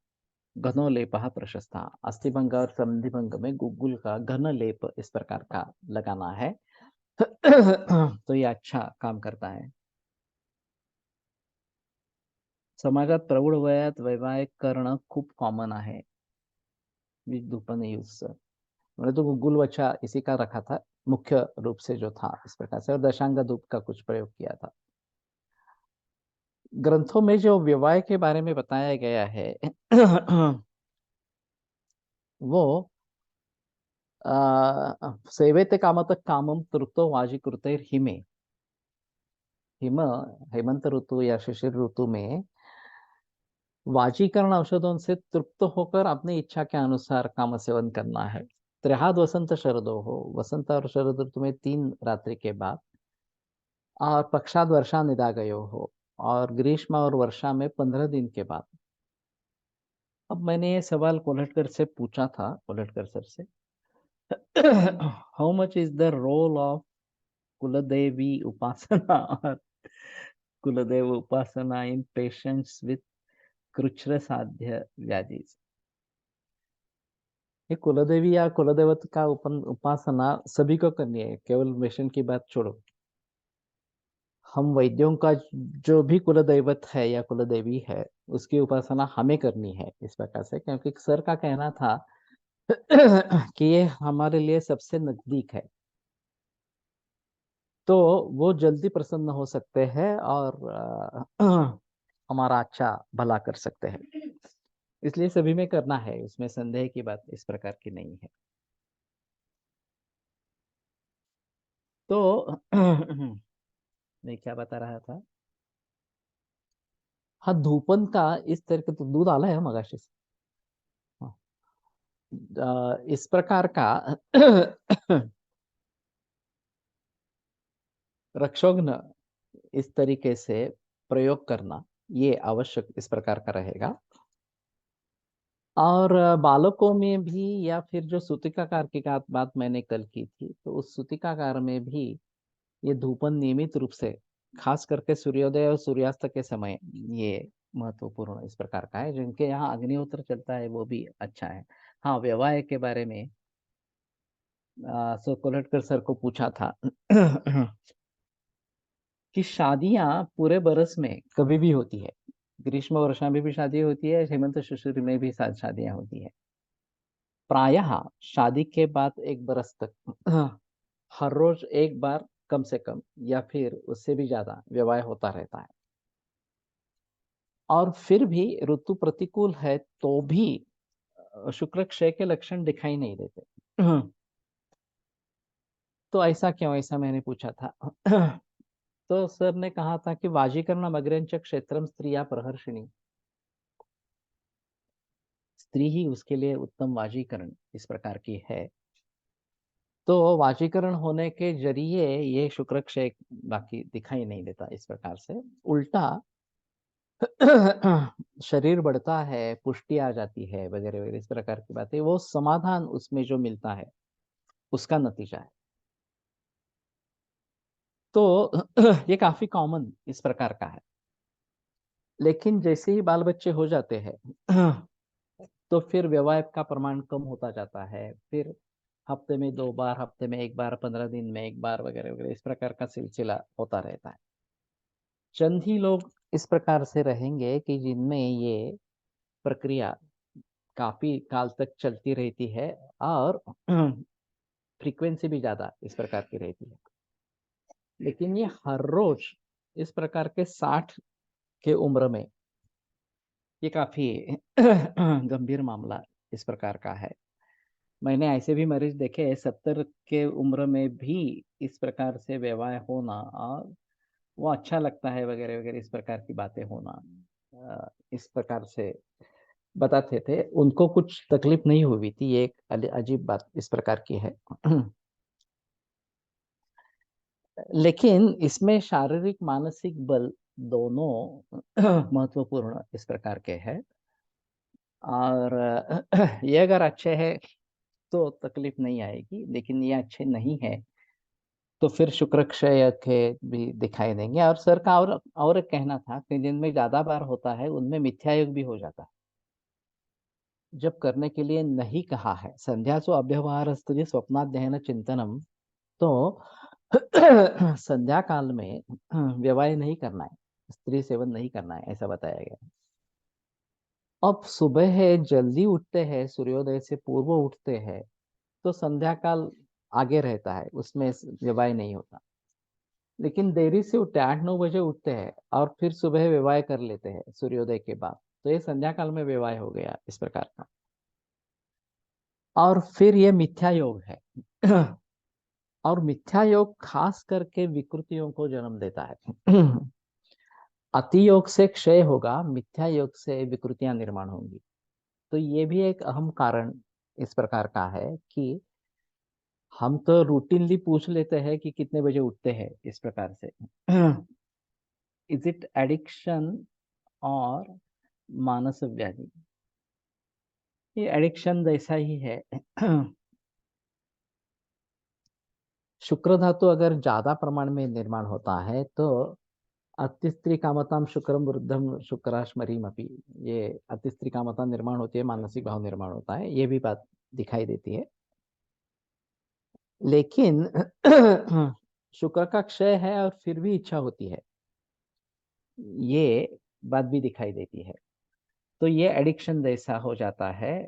घनो लेपः प्रशस्ता। अस्थिभंग और संधिभंग में गुगुल का घन लेप इस प्रकार का लगाना है। तो ये अच्छा काम करता है। समाजात प्रौढ वयात वैवाहिक करणं खूप कॉमन आहे, वीज धूपन यूज। मैंने तो गुगुल वच्छा इसी का रखा था, मुख्य रूप से जो था इस प्रकार से, और दशांग धूप का कुछ प्रयोग किया था। ग्रंथों में जो व्यवहार के बारे में बताया गया है, वो सेवेते कामत कामम तृप्तो वाजिकृतेर हिमे। हिम हेमंत ऋतु या शिशिर ऋतु में वाजीकरण औषधों से तृप्त होकर अपनी इच्छा के अनुसार काम सेवन करना है। त्रिहाद वसंत शरदो हो, वसंत और शरद ऋतु में 3 रात्रि के बाद, और पक्षाद वर्षा निदागयो हो, और ग्रीष्म और वर्षा में 15 दिन के बाद। अब मैंने ये सवाल कोल्हटकर से पूछा था, कोल्हटकर सर से, how much is the role of कुलदेवी उपासना और कुलदेव उपासना इन पेशेंट्स विथ कृच्छ्र साध्य व्याधि। ये कुलदेवी या कुलदेवत का उपासना सभी को करनी है, केवल मिशन की बात छोड़ो। हम वैद्यों का जो भी कुलदैवत है या कुलदेवी है, उसकी उपासना हमें करनी है इस प्रकार से, क्योंकि सर का कहना था कि ये हमारे लिए सबसे नजदीक है, तो वो जल्दी प्रसन्न हो सकते हैं और हमारा अच्छा भला कर सकते हैं। इसलिए सभी में करना है, उसमें संदेह की बात इस प्रकार की नहीं है। तो मैं क्या बता रहा था? हाँ, धूपन का इस तरह का, तो दूध आला है मगाशी से। हाँ, इस प्रकार का रक्षोघ्न इस तरीके से प्रयोग करना ये आवश्यक इस प्रकार का रहेगा। और बालकों में भी, या फिर जो सूतिकाकार की बात मैंने कल की थी, तो उस सूतिकाकार में भी ये धूपन नियमित रूप से, खास करके सूर्योदय और सूर्यास्त के समय, ये महत्वपूर्ण इस प्रकार का है। जिनके यहाँ अग्निहोत्र चलता है वो भी अच्छा है। हाँ, विवाह के बारे में सो कोलटकर सर को पूछा था कि शादियां पूरे बरस में कभी भी होती है। ग्रीष्म वर्षा में भी शादी होती है, हेमंत शिशिर में भी शादियां होती है। प्रायः शादी के बाद एक बरस तक हर रोज एक बार कम से कम, या फिर उससे भी ज्यादा विवाह होता रहता है। और फिर भी ऋतु प्रतिकूल है तो भी शुक्र क्षय के लक्षण दिखाई नहीं देते। तो ऐसा क्यों, ऐसा मैंने पूछा था। तो सर ने कहा था कि वाजीकरण अग्रंच क्षेत्रम स्त्रिया प्रहर्षिणी, स्त्री ही उसके लिए उत्तम वाजीकरण इस प्रकार की है। तो वाजीकरण होने के जरिए ये शुक्र क्षय बाकी दिखाई नहीं देता इस प्रकार से। उल्टा शरीर बढ़ता है, पुष्टि आ जाती है, वगैरह वगैरह इस प्रकार की बातें, वो समाधान उसमें जो मिलता है उसका नतीजा है। तो ये काफी कॉमन इस प्रकार का है। लेकिन जैसे ही बाल बच्चे हो जाते हैं तो फिर विवाह का प्रमाण कम होता जाता है। फिर हफ्ते में 2 बार, हफ्ते में 1 बार, 15 दिन में 1 बार, वगैरह वगैरह इस प्रकार का सिलसिला होता रहता है। चंद ही लोग इस प्रकार से रहेंगे कि जिनमें ये प्रक्रिया काफी काल तक चलती रहती है, और फ्रीक्वेंसी भी ज्यादा इस प्रकार की रहती है। लेकिन ये हर रोज इस प्रकार के 60 के उम्र में, ये काफी गंभीर मामला इस प्रकार का है। मैंने ऐसे भी मरीज देखे हैं 70 के उम्र में भी इस प्रकार से विवाह होना, और वो अच्छा लगता है, वगैरह वगैरह इस प्रकार की बातें होना। इस प्रकार से बताते थे, उनको कुछ तकलीफ नहीं हुई थी। ये एक अजीब बात इस प्रकार की है। लेकिन इसमें शारीरिक मानसिक बल दोनों महत्वपूर्ण इस प्रकार के हैं। और ये अगर अच्छे है तो तकलीफ नहीं आएगी, लेकिन ये अच्छे नहीं है तो फिर शुक्र क्षय के भी दिखाई देंगे। और सर का और एक कहना था कि जिनमें ज्यादा बार होता है उनमें मिथ्या योग भी हो जाता है, जब करने के लिए नहीं कहा है। संध्यासु अव्यवहार स्त्री स्वप्नाध्ययन चिंतनम, तो संध्या काल में विवाह नहीं करना है, स्त्री सेवन नहीं करना है, ऐसा बताया गया। अब सुबह है, जल्दी उठते हैं, सूर्योदय से पूर्व उठते हैं, तो संध्या काल आगे रहता है, उसमें विवाह नहीं होता। लेकिन देरी से उठते, 8-9 बजे उठते हैं और फिर सुबह विवाह कर लेते हैं सूर्योदय के बाद, तो ये संध्या काल में विवाह हो गया इस प्रकार का। और फिर ये मिथ्या योग है। और मिथ्या योग खास करके विकृतियों को जन्म देता है। अति योग से क्षय होगा, मिथ्या योग से विकृतियां निर्माण होंगी। तो ये भी एक अहम कारण इस प्रकार का है कि हम तो रूटीनली पूछ लेते हैं कि कितने बजे उठते हैं इस प्रकार से। इज इट एडिक्शन और मानस व्याधि? ये एडिक्शन जैसा ही है। शुक्र धातु अगर ज्यादा प्रमाण में निर्माण होता है तो अतिस्त्री कामताम शुक्रम वृद्धम शुक्राश्मरीम अपी, ये अतिस्त्री कामता निर्माण होती है, मानसिक भाव निर्माण होता है, ये भी बात दिखाई देती है। लेकिन शुक्र का क्षय है और फिर भी इच्छा होती है, ये बात भी दिखाई देती है। तो ये एडिक्शन जैसा हो जाता है।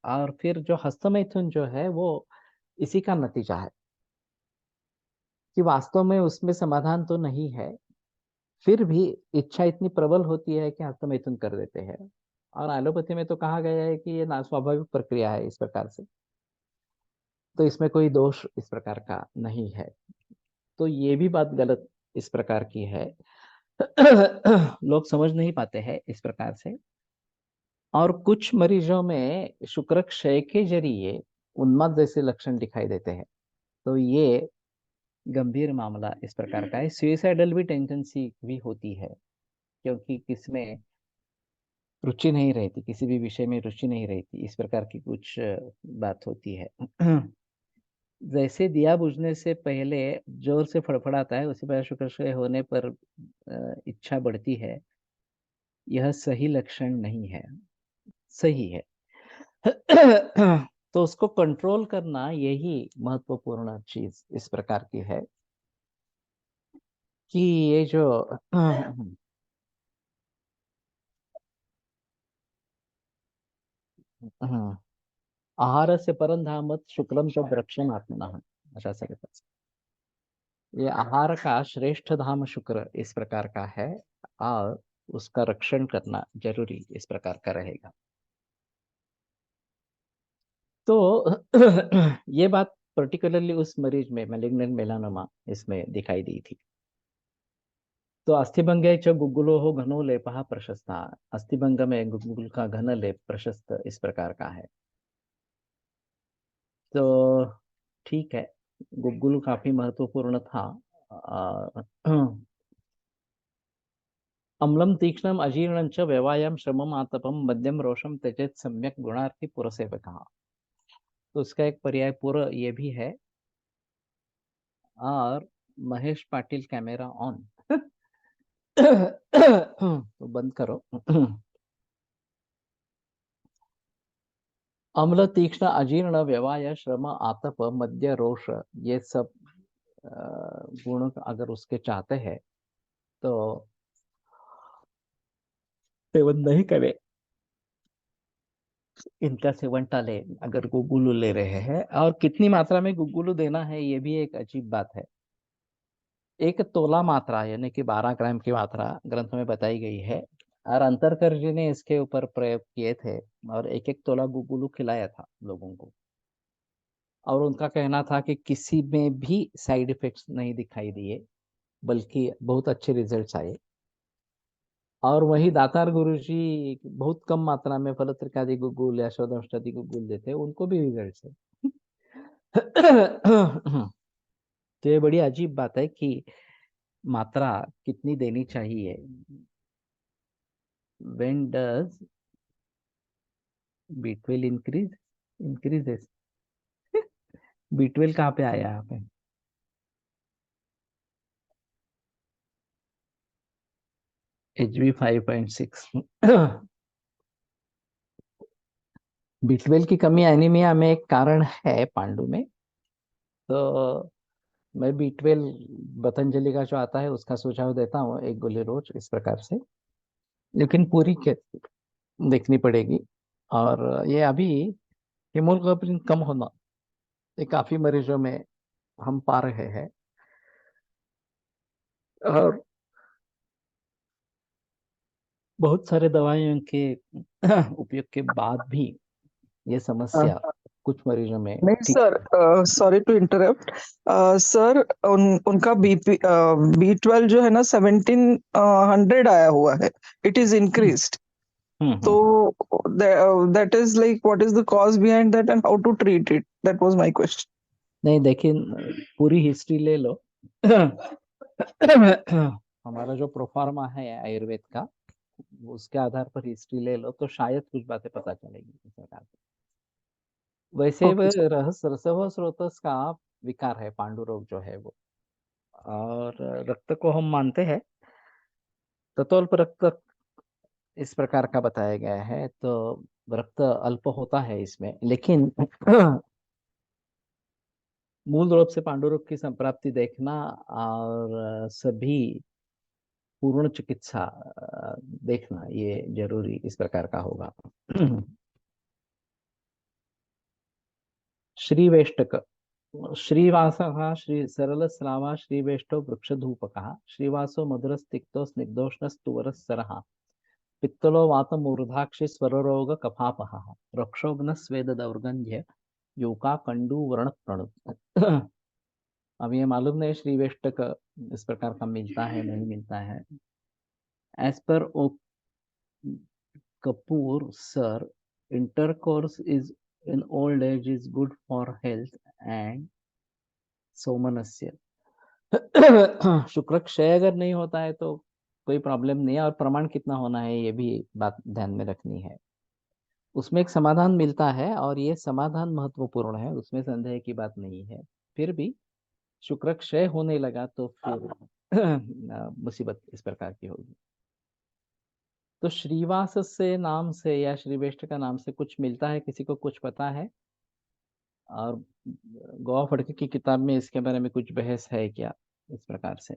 और फिर जो हस्तमैथुन जो है वो इसी का नतीजा है, कि वास्तव में उसमें समाधान तो नहीं है, फिर भी इच्छा इतनी प्रबल होती है कि हस्तमैथुन कर देते हैं। और एलोपैथी में तो कहा गया है कि ये ना स्वाभाविक प्रक्रिया है इस प्रकार से, तो इसमें कोई दोष इस प्रकार का नहीं है। तो ये भी बात गलत इस प्रकार की है। लोग समझ नहीं पाते हैं इस प्रकार से। और कुछ मरीजों में शुक्र क्षय के जरिए उन्माद जैसे लक्षण दिखाई देते हैं, तो ये गंभीर मामला इस प्रकार का है। सुइसाइडल भी टेंडेंसी भी होती है, क्योंकि किसमें रुचि नहीं रहती, किसी भी विषय में रुचि नहीं रहती, इस प्रकार की कुछ बात होती है। जैसे दिया बुझने से पहले जोर से फड़फड़ाता है, उसी प्रकार शुक्र होने पर इच्छा बढ़ती है, यह सही लक्षण नहीं है। सही है। तो उसको कंट्रोल करना यही महत्वपूर्ण चीज इस प्रकार की है कि ये जो आहार से परम धामत शुक्लम च द्रक्षण आत्मना, अशा सांगितलं। ये आहार का श्रेष्ठ धाम शुक्र इस प्रकार का है, और उसका रक्षण करना जरूरी इस प्रकार का रहेगा। तो ये बात पर्टिकुलरली उस मरीज में मैलिग्नेंट मेलानोमा इसमें दिखाई दी थी। तो अस्थिभंगे च गुग्गुलो हो घनो लेपः प्रशस्ता, अस्थिभंग में गुग्गुल का घन लेप प्रशस्त इस प्रकार का है। तो ठीक है, गुग्गुल काफी महत्वपूर्ण था। अम्लम तीक्ष्णम अजीर्णं च व्यवायम श्रमम आतपम मध्यम रोषम त्यजेत सम्यक गुणार्थी पुरसेवकः। तो उसका एक पर्याय पूर्व ये भी है। और महेश पाटिल कैमरा ऑन। तो बंद करो। अम्ल तीक्ष्ण अजीर्ण व्यवाय श्रम आतप मध्य रोष, ये सब गुण अगर उसके चाहते हैं तो सेवन नहीं करे, इनका सेवन टाले अगर गुगुलू ले रहे हैं। और कितनी मात्रा में गुगुलू देना है ये भी एक अजीब बात है। 1 तोला मात्रा यानी कि 12 ग्राम की मात्रा ग्रंथ में बताई गई है, और अंतरकर जी ने इसके ऊपर प्रयोग किए थे, और 1-1 तोला गुगुलू खिलाया था लोगों को। और उनका कहना था कि किसी में भी साइड इफेक्ट्स नहीं दिखाई दिए, बल्कि बहुत अच्छे रिजल्ट्स आए। और वही दातार गुरु जी बहुत कम मात्रा में फलत्रिकादि गुगुल या शोधौषधि गुगुल देते, उनको भी रिजल्ट है। तो ये बड़ी अजीब बात है कि मात्रा कितनी देनी चाहिए। When does B12 increases? B12 कहाँ पे आया यहाँ पे? HB 5.6। B12 की कमी एनीमिया में एक कारण है पांडु में। तो मैं B12 पतंजलि का जो आता है उसका सुझाव देता हूँ, 1 गोली रोज इस प्रकार से, लेकिन पूरी के देखनी पड़ेगी। और ये अभी हीमोग्लोबिन कम होना ये काफी मरीजों में हम पा रहे हैं। और बहुत सारे दवाइयों के उपयोग के बाद भी ये समस्या कुछ मरीजों में नहीं ठीक। Sir, sorry to interrupt sir, उनका B12 जो है ना 1700 आया हुआ है, इट इज इंक्रीज्ड। तो that is like what is the cause behind that and how to treat it, that was my question. नहीं देखिए, पूरी हिस्ट्री ले लो। हमारा जो प्रोफार्मा है आयुर्वेद का, उसके आधार पर हिस्ट्री ले लो तो शायद कुछ बातें पता चलेगी इस प्रकार से। वैसे ओके सर। रसव स्रोतस का विकार है पांडु रोग जो है वो। और रक्त को हम मानते हैं, ततोल्प रक्त इस प्रकार का बताया गया है, तो रक्त अल्प होता है इसमें, लेकिन मूल रूप से पांडु रोग की संप्राप्ति देखना और सभी पूर्ण चिकित्सा देखना ये जरूरी इस प्रकार का होगा। श्रीवेष्टक श्रीवासः श्री सरलस्रावा श्रीवेष्टो वृक्षधूपकः श्रीवासो मधुरस्तिक्तो स्निग्धोष्णस्तुवरः पित्तलो वातमूर्धाक्षि स्वररोग कफापहः रक्षोघ्न स्वेद दौर्गंध्य योका कंडू वर्ण प्रणुत। अब ये मालूम नहीं श्रीवेष्टक इस प्रकार का मिलता है नहीं मिलता है। As per O Kapoor, sir, intercourse is in old age is good for health and सोमनस्य। शुक्र क्षय अगर नहीं होता है तो कोई प्रॉब्लम नहीं है, और प्रमाण कितना होना है ये भी बात ध्यान में रखनी है। उसमें एक समाधान मिलता है और ये समाधान महत्वपूर्ण है, उसमें संदेह की बात नहीं है। फिर भी शुक्र क्षय होने लगा तो फिर मुसीबत इस प्रकार की होगी। तो श्रीवास से नाम से या श्रीवेष्ट का नाम से कुछ मिलता है, किसी को कुछ पता है? और गोवा फड़के की किताब में इसके बारे में कुछ बहस है क्या इस प्रकार से?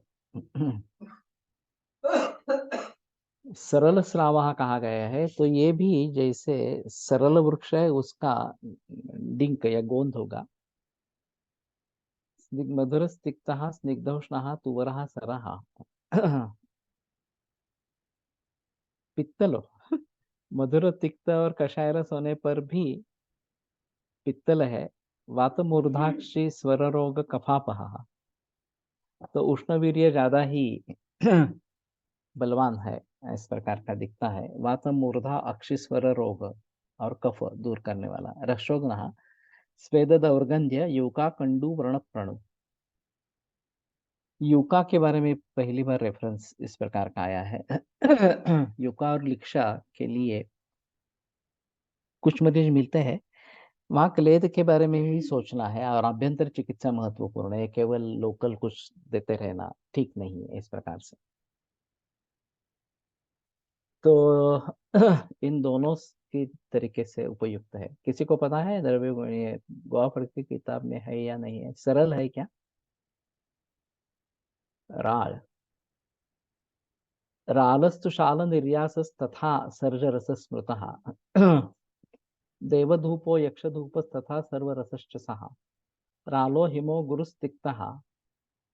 सरल श्रावः कहा गया है, तो ये भी जैसे सरल वृक्ष है उसका डिंक या गोंद होगा। मधुर स्निग्धः स्निग्धोष्णः तुवरः सरः पित्तल मधुर तिक्त और कषाय रस होने पर भी पित्तल है। वात मूर्धाक्षी स्वर रोग कफापह, तो उष्णवीर्य ज्यादा ही बलवान है, इस प्रकार का दिखता है। वात मूर्धा अक्षी स्वर रोग और कफ दूर करने वाला। रक्षोघ्न स्वेद दौर्गंध्य यूका कंडू व्रण प्रणु। यूका के बारे में पहली बार रेफरेंस इस प्रकार का आया है। यूका और लिक्षा के लिए कुछ मरीज मिलते हैं, वहाँ क्लेद के बारे में ही सोचना है, और आभ्यंतर चिकित्सा महत्वपूर्ण है, केवल लोकल कुछ देते रहना ठीक नहीं है इस प्रकार से। तो इन दोनों की तरीके से उपयुक्त है। किसी को पता है द्रव्य ये गोवा की किताब में है या नहीं है? सरल है क्या? राल रालस्तु शाल निर्यासस्तथा सर्जरस स्मृतः देवधूपो यक्षधूपस्तथा सर्वरसश्च सः। रालो हिमो गुरुस्तिक्तः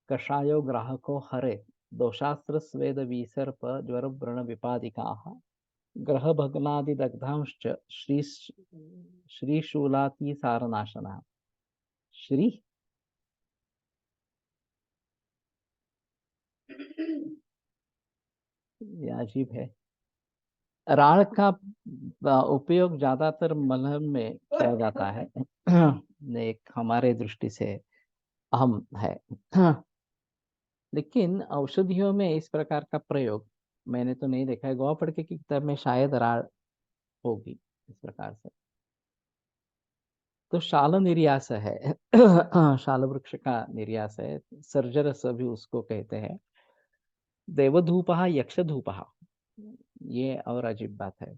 कषायो ग्राहको हरे। दोषास्त्र स्वेद विसर्प ज्वर व्रण विपादिकाः। ग्रह भग्नादिदग्धांश्च श्रीशूलाति सारनाशनः। श्री ये अजीब है। राड़ का उपयोग ज्यादातर मलहम में किया जाता है। एक हमारे दृष्टि से अहम है। लेकिन औषधियों में इस प्रकार का प्रयोग मैंने तो नहीं देखा है। गोवा फड़के की किताब में शायद राड़ होगी इस प्रकार से। तो शाल निर्यास है। शाल वृक्ष का निर्यास है, सर्जरस भी उसको कहते हैं। देवधूपः यक्षधूपः, ये और अजीब बात है।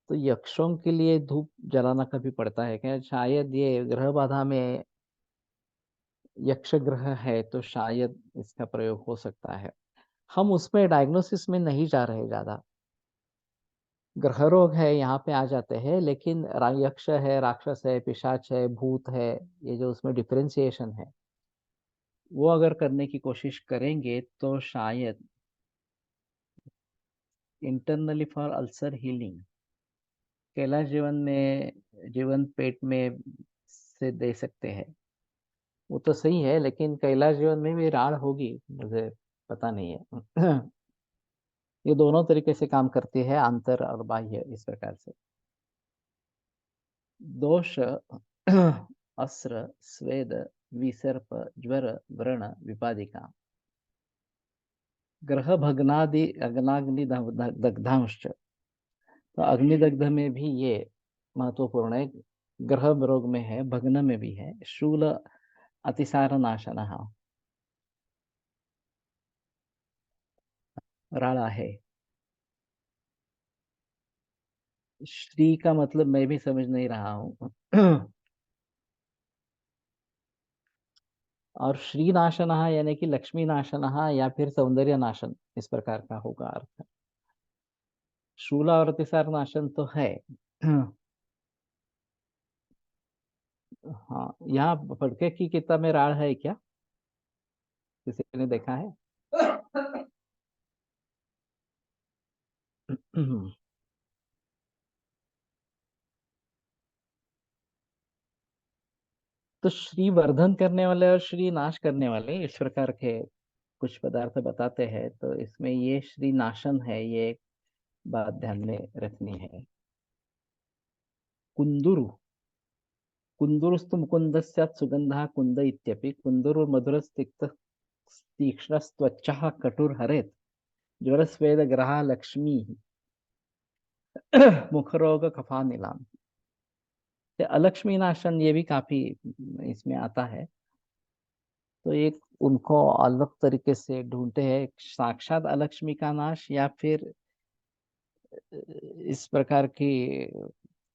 तो यक्षों के लिए धूप जलाना कभी पड़ता है क्या? शायद ये ग्रह बाधा में यक्ष ग्रह है तो शायद इसका प्रयोग हो सकता है। हम उसमें डायग्नोसिस में नहीं जा रहे ज्यादा। ग्रह रोग है यहाँ पे आ जाते हैं, लेकिन यक्ष है, राक्षस है, पिशाच है, भूत है, ये जो उसमें डिफरेंशिएशन है वो अगर करने की कोशिश करेंगे तो शायद internally for ulcer healing Kailash जीवन में, जीवन पेट में से दे सकते हैं। वो तो सही है, लेकिन कैलाश जीवन में भी राड़ होगी मुझे पता नहीं है। ये दोनों तरीके से काम करती है, आंतर और बाह्य इस प्रकार से। दोष अस्र स्वेद विसर्प ज्वर व्रण विपादिका। ग्रह भग्नादि अग्नाग्नि दग्धांश, तो अग्निदग्ध में भी ये महत्वपूर्ण है। ग्रह रोग में है, भग्न में भी है। शूल अतिसार नाशन राड़ा है। श्री का मतलब मैं भी समझ नहीं रहा हूँ। और श्री नाशन यानी कि लक्ष्मी नाशन या फिर सौंदर्य नाशन इस प्रकार का होगा अर्थ। शूला और अतिसार नाशन तो है। हाँ, यहाँ फड़के की किताब में राड़ है क्या? किसी ने देखा है? तो श्री वर्धन करने वाले और श्री नाश करने वाले इस प्रकार के कुछ पदार्थ बताते हैं, तो इसमें ये श्री नाशन है, ये एक बात ध्यान में रखनी है। कुंदुरु कुंदुरुस्तु मुकुंदस्यात् सुगंधा कुंद इत्यपि कुंदुरु मधुरस्तिक्त तीक्ष्णस्त्वच्चः कटुर्हरेत् ज्वरस्वेद ग्रहा लक्ष्मी मुखरोग कफानिलाम। तो अलक्ष्मी नाशन ये भी काफी इसमें आता है। तो एक उनको अलग तरीके से ढूंढते हैं, साक्षात अलक्ष्मी का नाश या फिर इस प्रकार की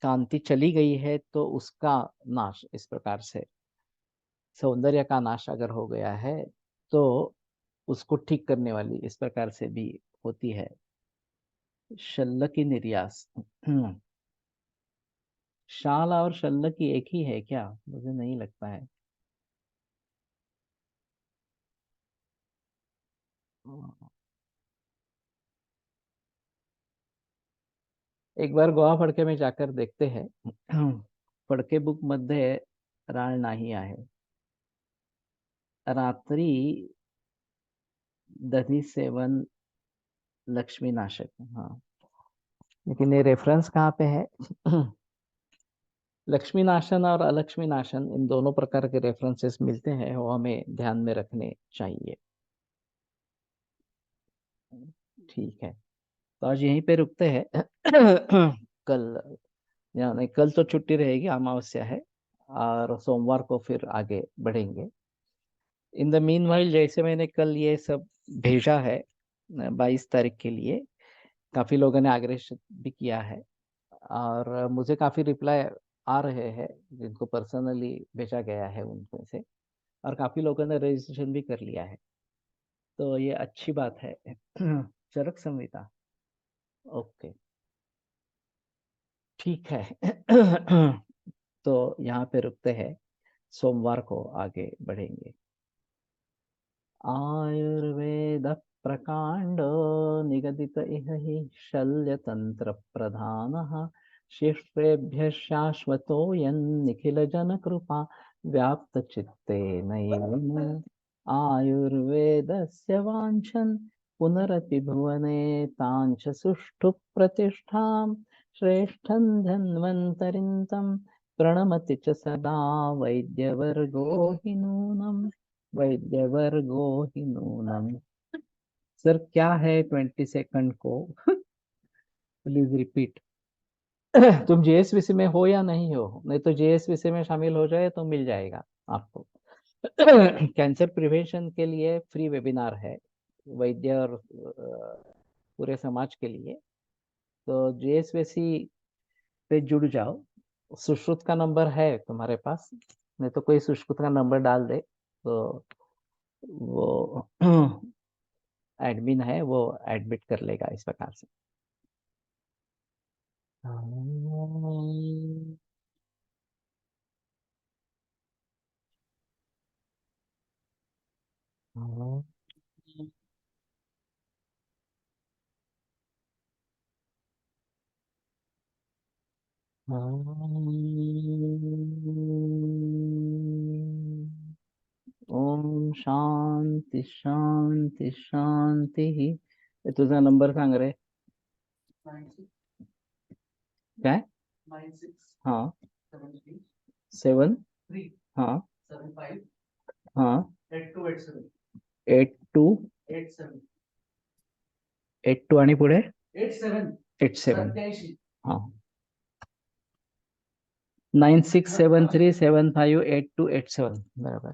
कांति चली गई है तो उसका नाश, इस प्रकार से सौंदर्य का नाश अगर हो गया है तो उसको ठीक करने वाली इस प्रकार से भी होती है शल्य की निर्यास। शाल और शल्य की एक ही है क्या? मुझे नहीं लगता है। एक बार गोवा फडके में जाकर देखते हैं। फडके बुक मध्ये राळ नाही आहे, रात्रि दही सेवन लक्ष्मी नाशक। हाँ, लेकिन ये रेफरेंस कहाँ पे है? लक्ष्मी नाशन और अलक्ष्मी नाशन, इन दोनों प्रकार के रेफरेंसेस मिलते हैं, वो हमें ध्यान में रखने चाहिए। ठीक है, तो आज यहीं पे रुकते हैं। कल, यानी कल तो छुट्टी रहेगी, अमावस्या है, और सोमवार को फिर आगे बढ़ेंगे। इन द मीन वाइल, जैसे मैंने कल ये सब भेजा है 22 तारीख के लिए, काफी लोगों ने आग्रह भी किया है और मुझे काफी रिप्लाई आ रहे हैं जिनको पर्सनली भेजा गया है उनमें से, और काफी लोगों ने रजिस्ट्रेशन भी कर लिया है, तो ये अच्छी बात है। चरक संहिता, ओके, ठीक है। तो यहाँ पे रुकते हैं, सोमवार को आगे बढ़ेंगे। आयुर्वेद प्रकांड निगदित इह हि शल्यतंत्र प्रधानः शिष्टेभ्य शाश्वतोऽयं निखिल जन कृपा व्याप्त चित्ते नैव आयुर्वेदस्य वाञ्छन् पुनरपि भुवने ताञ्च सुष्ठु प्रतिष्ठां श्रेष्ठं धन्वन्तरिं तं प्रणमति च सदा वैद्यवर्गो हि नूनम् वैद्यवर्गो हि नूनम्। सर क्या है 22 को? Please repeat. तुम जेएसवीसी में हो या नहीं हो? नहीं तो जेएसवीसी में शामिल हो जाए तो मिल जाएगा आपको। कैंसर प्रिवेंशन के लिए फ्री वेबिनार है, वैद्य और पूरे समाज के लिए। तो जेएसवीसी पे जुड़ जाओ। सुश्रुत का नंबर है तुम्हारे पास? नहीं तो कोई सुश्रुत का नंबर डाल दे, तो वो एडमिन है, वो एडमिट कर लेगा इस प्रकार से। ओम शांति शांति शांति। हे तुझा नंबर सांग रे। काय? हाँ, 7 हाँ हाँ 82 आणि पुढे 87 हाँ 9673758287 बराबर।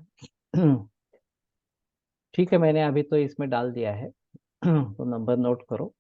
ठीक है, मैंने अभी तो इसमें डाल दिया है। तो नंबर नोट करो।